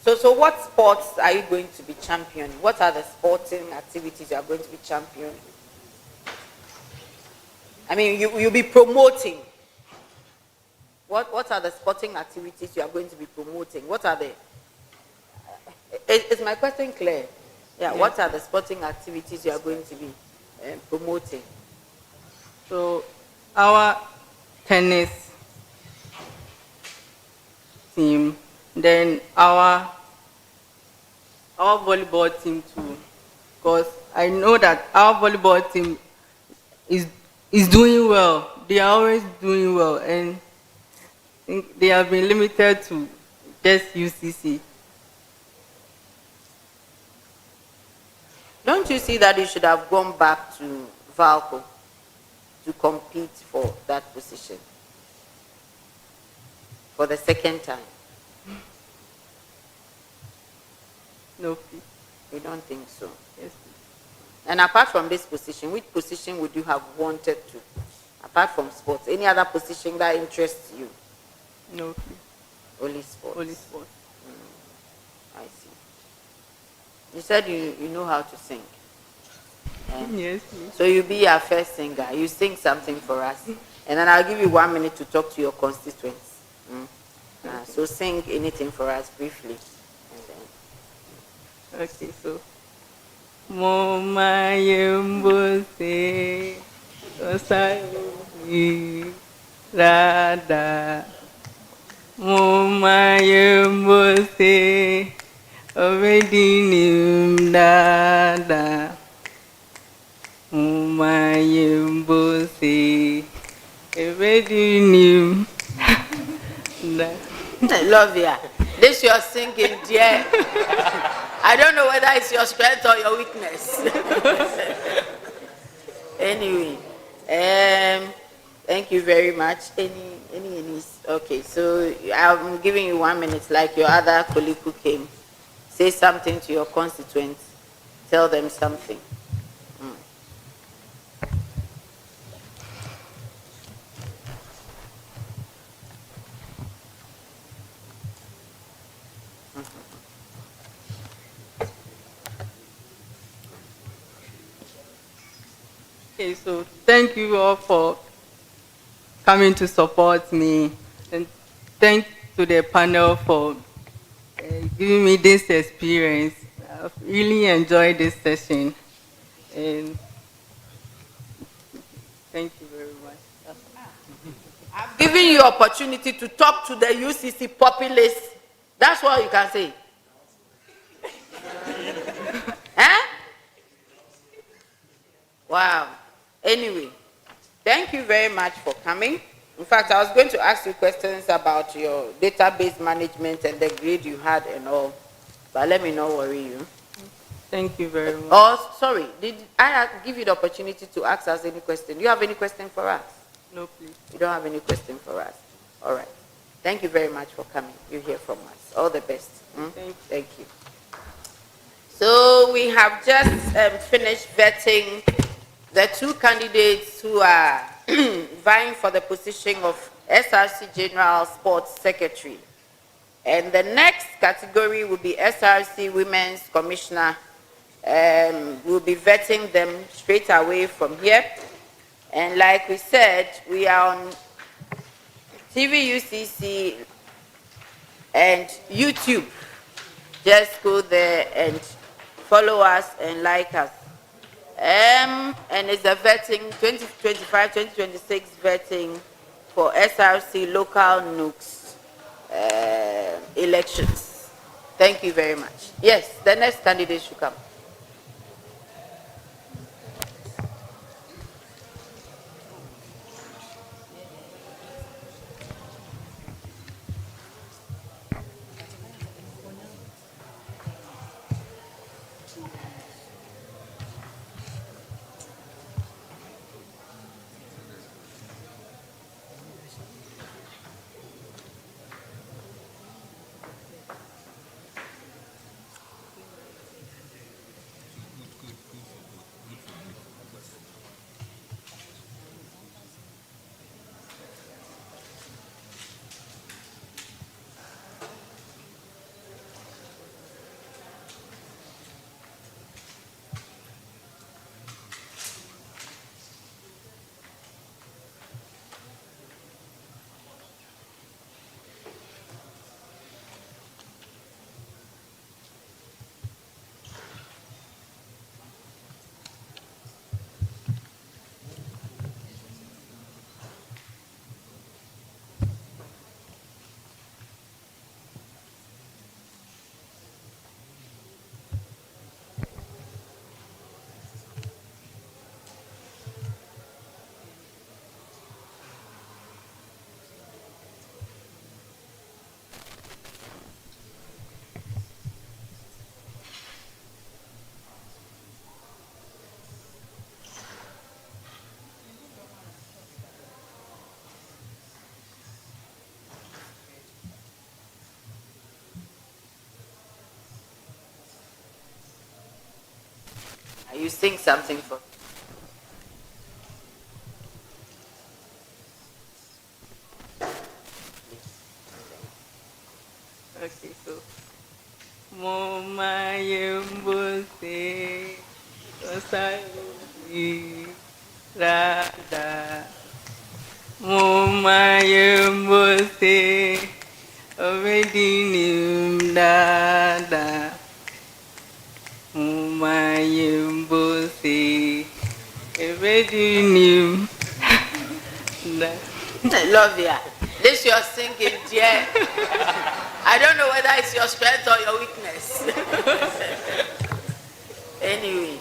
So what sports are you going to be championing? What are the sporting activities you are going to be championing? I mean, you'll be promoting. What are the sporting activities you are going to be promoting? What are the... Is my question clear? Yeah, Yes. What are the sporting activities you are going to be promoting? So, our tennis team, then our volleyball team too, because I know that our volleyball team is doing well. They are always doing well, and I think they have been limited to just UCC. Don't you see that you should have gone back to Valco to compete for that position for the second time? No, please. You don't think so? Yes, please. And apart from this position, which position would you have wanted to? Apart from sports, any other position that interests you? No, please. Only sports. Only sports. I see. You said you know how to sing. Yes, please. So you be our first singer. You sing something for us. And then I'll give you 1 minute to talk to your constituents. So sing anything for us briefly. And then. Okay, so. Moma yembose osayi rada. Moma yembose obedinim dada. Moma yembose obedinim dada. Lavia, this your singing, dear. I don't know whether it's your strength or your weakness. Anyway, thank you very much. Any? Okay, so I'm giving you 1 minute, like your other colleague who came. Say something to your constituents. Tell them something. Okay, so thank you all for coming to support me, and thank to the panel for giving me this experience. I've really enjoyed this session, and thank you very much. I've given you opportunity to talk to the UCC populace. That's what you can say. Huh? Wow. Anyway, thank you very much for coming. In fact, I was going to ask you questions about your database management and the grade you had and all, but let me not worry you. Thank you very much. Oh, sorry, did I give you the opportunity to ask us any question? Do you have any question for us? No, please. You don't have any question for us? All right. Thank you very much for coming. You hear from us. All the best. Thank you. So we have just finished vetting the two candidates who are vying for the position of SRC General Sports Secretary. And the next category will be SRC Women's Commissioner. We'll be vetting them straight away from here. And like we said, we are on Ucc and YouTube. Just go there and follow us and like us. And it's a vetting, 2025-2026 vetting for SRC local Nugs elections. Thank you very much. Yes, the next candidate should come. You sing something for. Okay, so Moma yembose Rada Mumayembose Obedinim Dada Mumayembose Obedinim Lavia, this your singing, dear. I don't know whether it's your strength or your weakness. Anyway,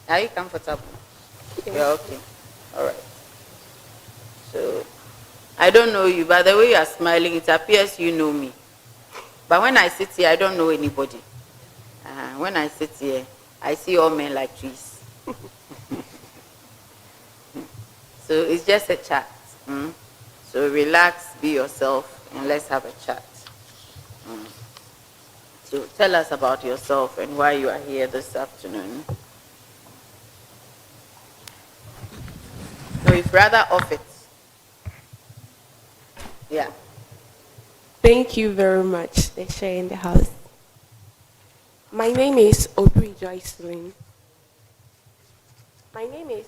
are you comfortable? You're okay. All right. So, I don't know you, but the way you are smiling, it appears you know me. But when I sit here, I don't know anybody. When I sit here, I see all men like trees. So it's just a chat. So relax, be yourself, and let's have a chat. So tell us about yourself and why you are here this afternoon. So if rather off it. Yeah. Thank you very much. They share in the house. My name is Aubrey Joycelyn. My name is.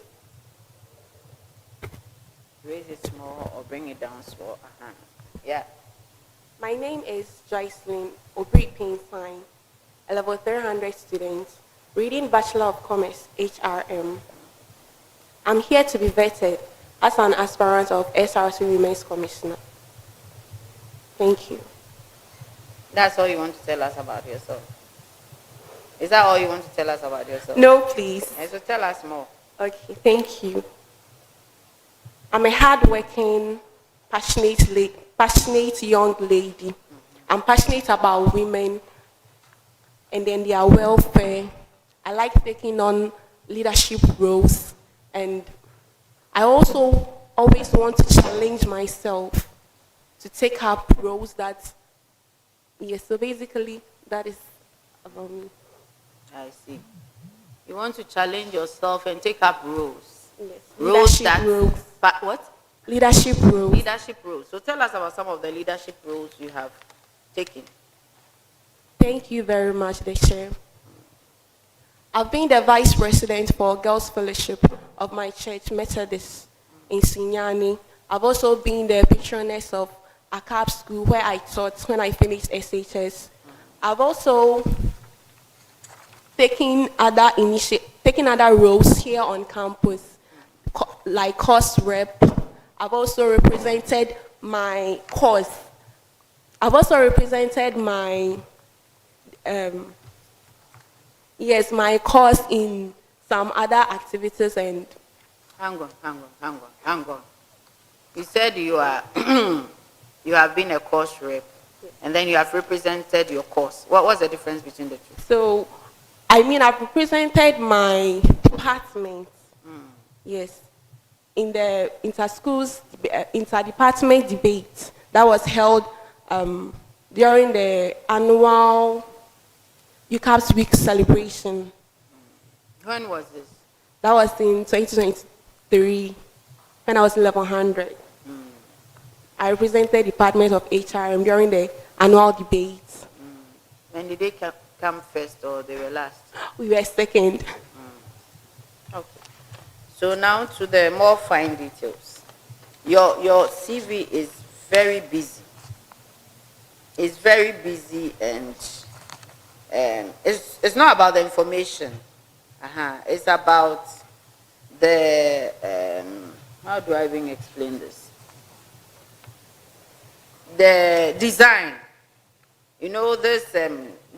Raise it small or bring it down small. Yeah. My name is Joycelyn Aubrey Payne-Fine, a level 300 student, reading Bachelor of Commerce, HRM. I'm here to be vetted as an aspirant of SRC Women's Commissioner. Thank you. That's all you want to tell us about yourself? Is that all you want to tell us about yourself? No, please. So tell us more. Okay, thank you. I'm a hardworking, passionate young lady. I'm passionate about women and then their welfare. I like taking on leadership roles, and I also always want to challenge myself to take up roles that, yes, so basically that is about me. I see. You want to challenge yourself and take up roles. Yes. Roles Leadership roles. What? Leadership roles. Leadership roles. So tell us about some of the leadership roles you have taken. Thank you very much, the Chair. I've been the Vice President for Girls Fellowship of my church, Methodist, in Sinyani. I've also been the patroness of a CAP school where I taught when I finished SHS. I've also taken other roles here on campus, like course rep. I've also represented my course. I've also represented my my course in some other activities and. Hang on. You said you are you have been a course rep, and then you have represented your course. What's the difference between the two? So, I mean, I've represented my department. Yes, in the interdepartment debate that was held during the annual Ucc Week celebration. When was this? That was in 2023, when I was 1100. I represented the Department of HRM during the annual debate. And did they come first or they were last? We were second. Okay. So now to the more fine details. Your CV is very busy. It's very busy, and it's not about the information. It's about the how do I even explain this? The design. You know this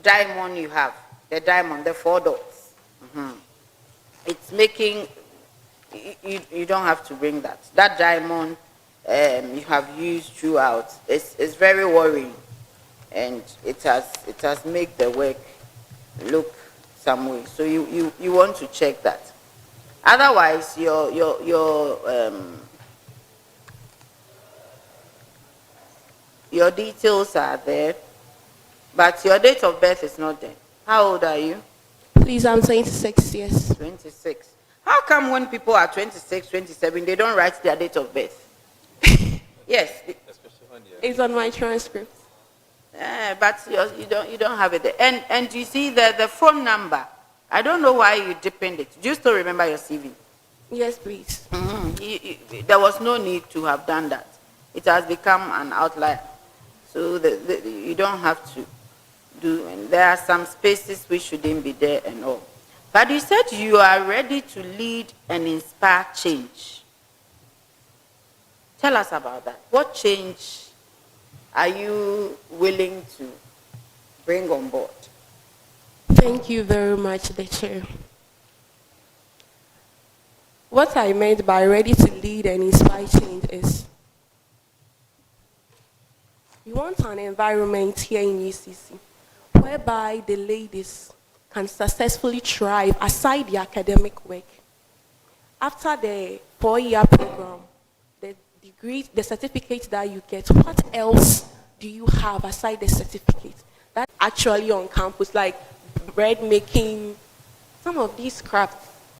diamond you have, the diamond, the 4 dots. It's making, you don't have to bring that. That diamond you have used throughout. It's very worrying, and it has made the work look some way. So you want to check that. Otherwise, your details are there, but your date of birth is not there. How old are you? Please, I'm 26 years. 26. How come when people are 26, 27, they don't write their date of birth? Yes. It's on my transcript. But you don't have it there. And you see the phone number. I don't know why you depend it. Do you still remember your CV? Yes, please. There was no need to have done that. It has become an outlier. So you don't have to do, and there are some spaces which shouldn't be there and all. But you said you are ready to lead and inspire change. Tell us about that. What change are you willing to bring on board? Thank you very much, the Chair. What I meant by ready to lead and inspire change is we want an environment here in UCC whereby the ladies can successfully thrive aside the academic work. After the 4-year program, the degree, the certificate that you get, what else do you have aside the certificate? That's actually on campus, like bread making, some of these crafts.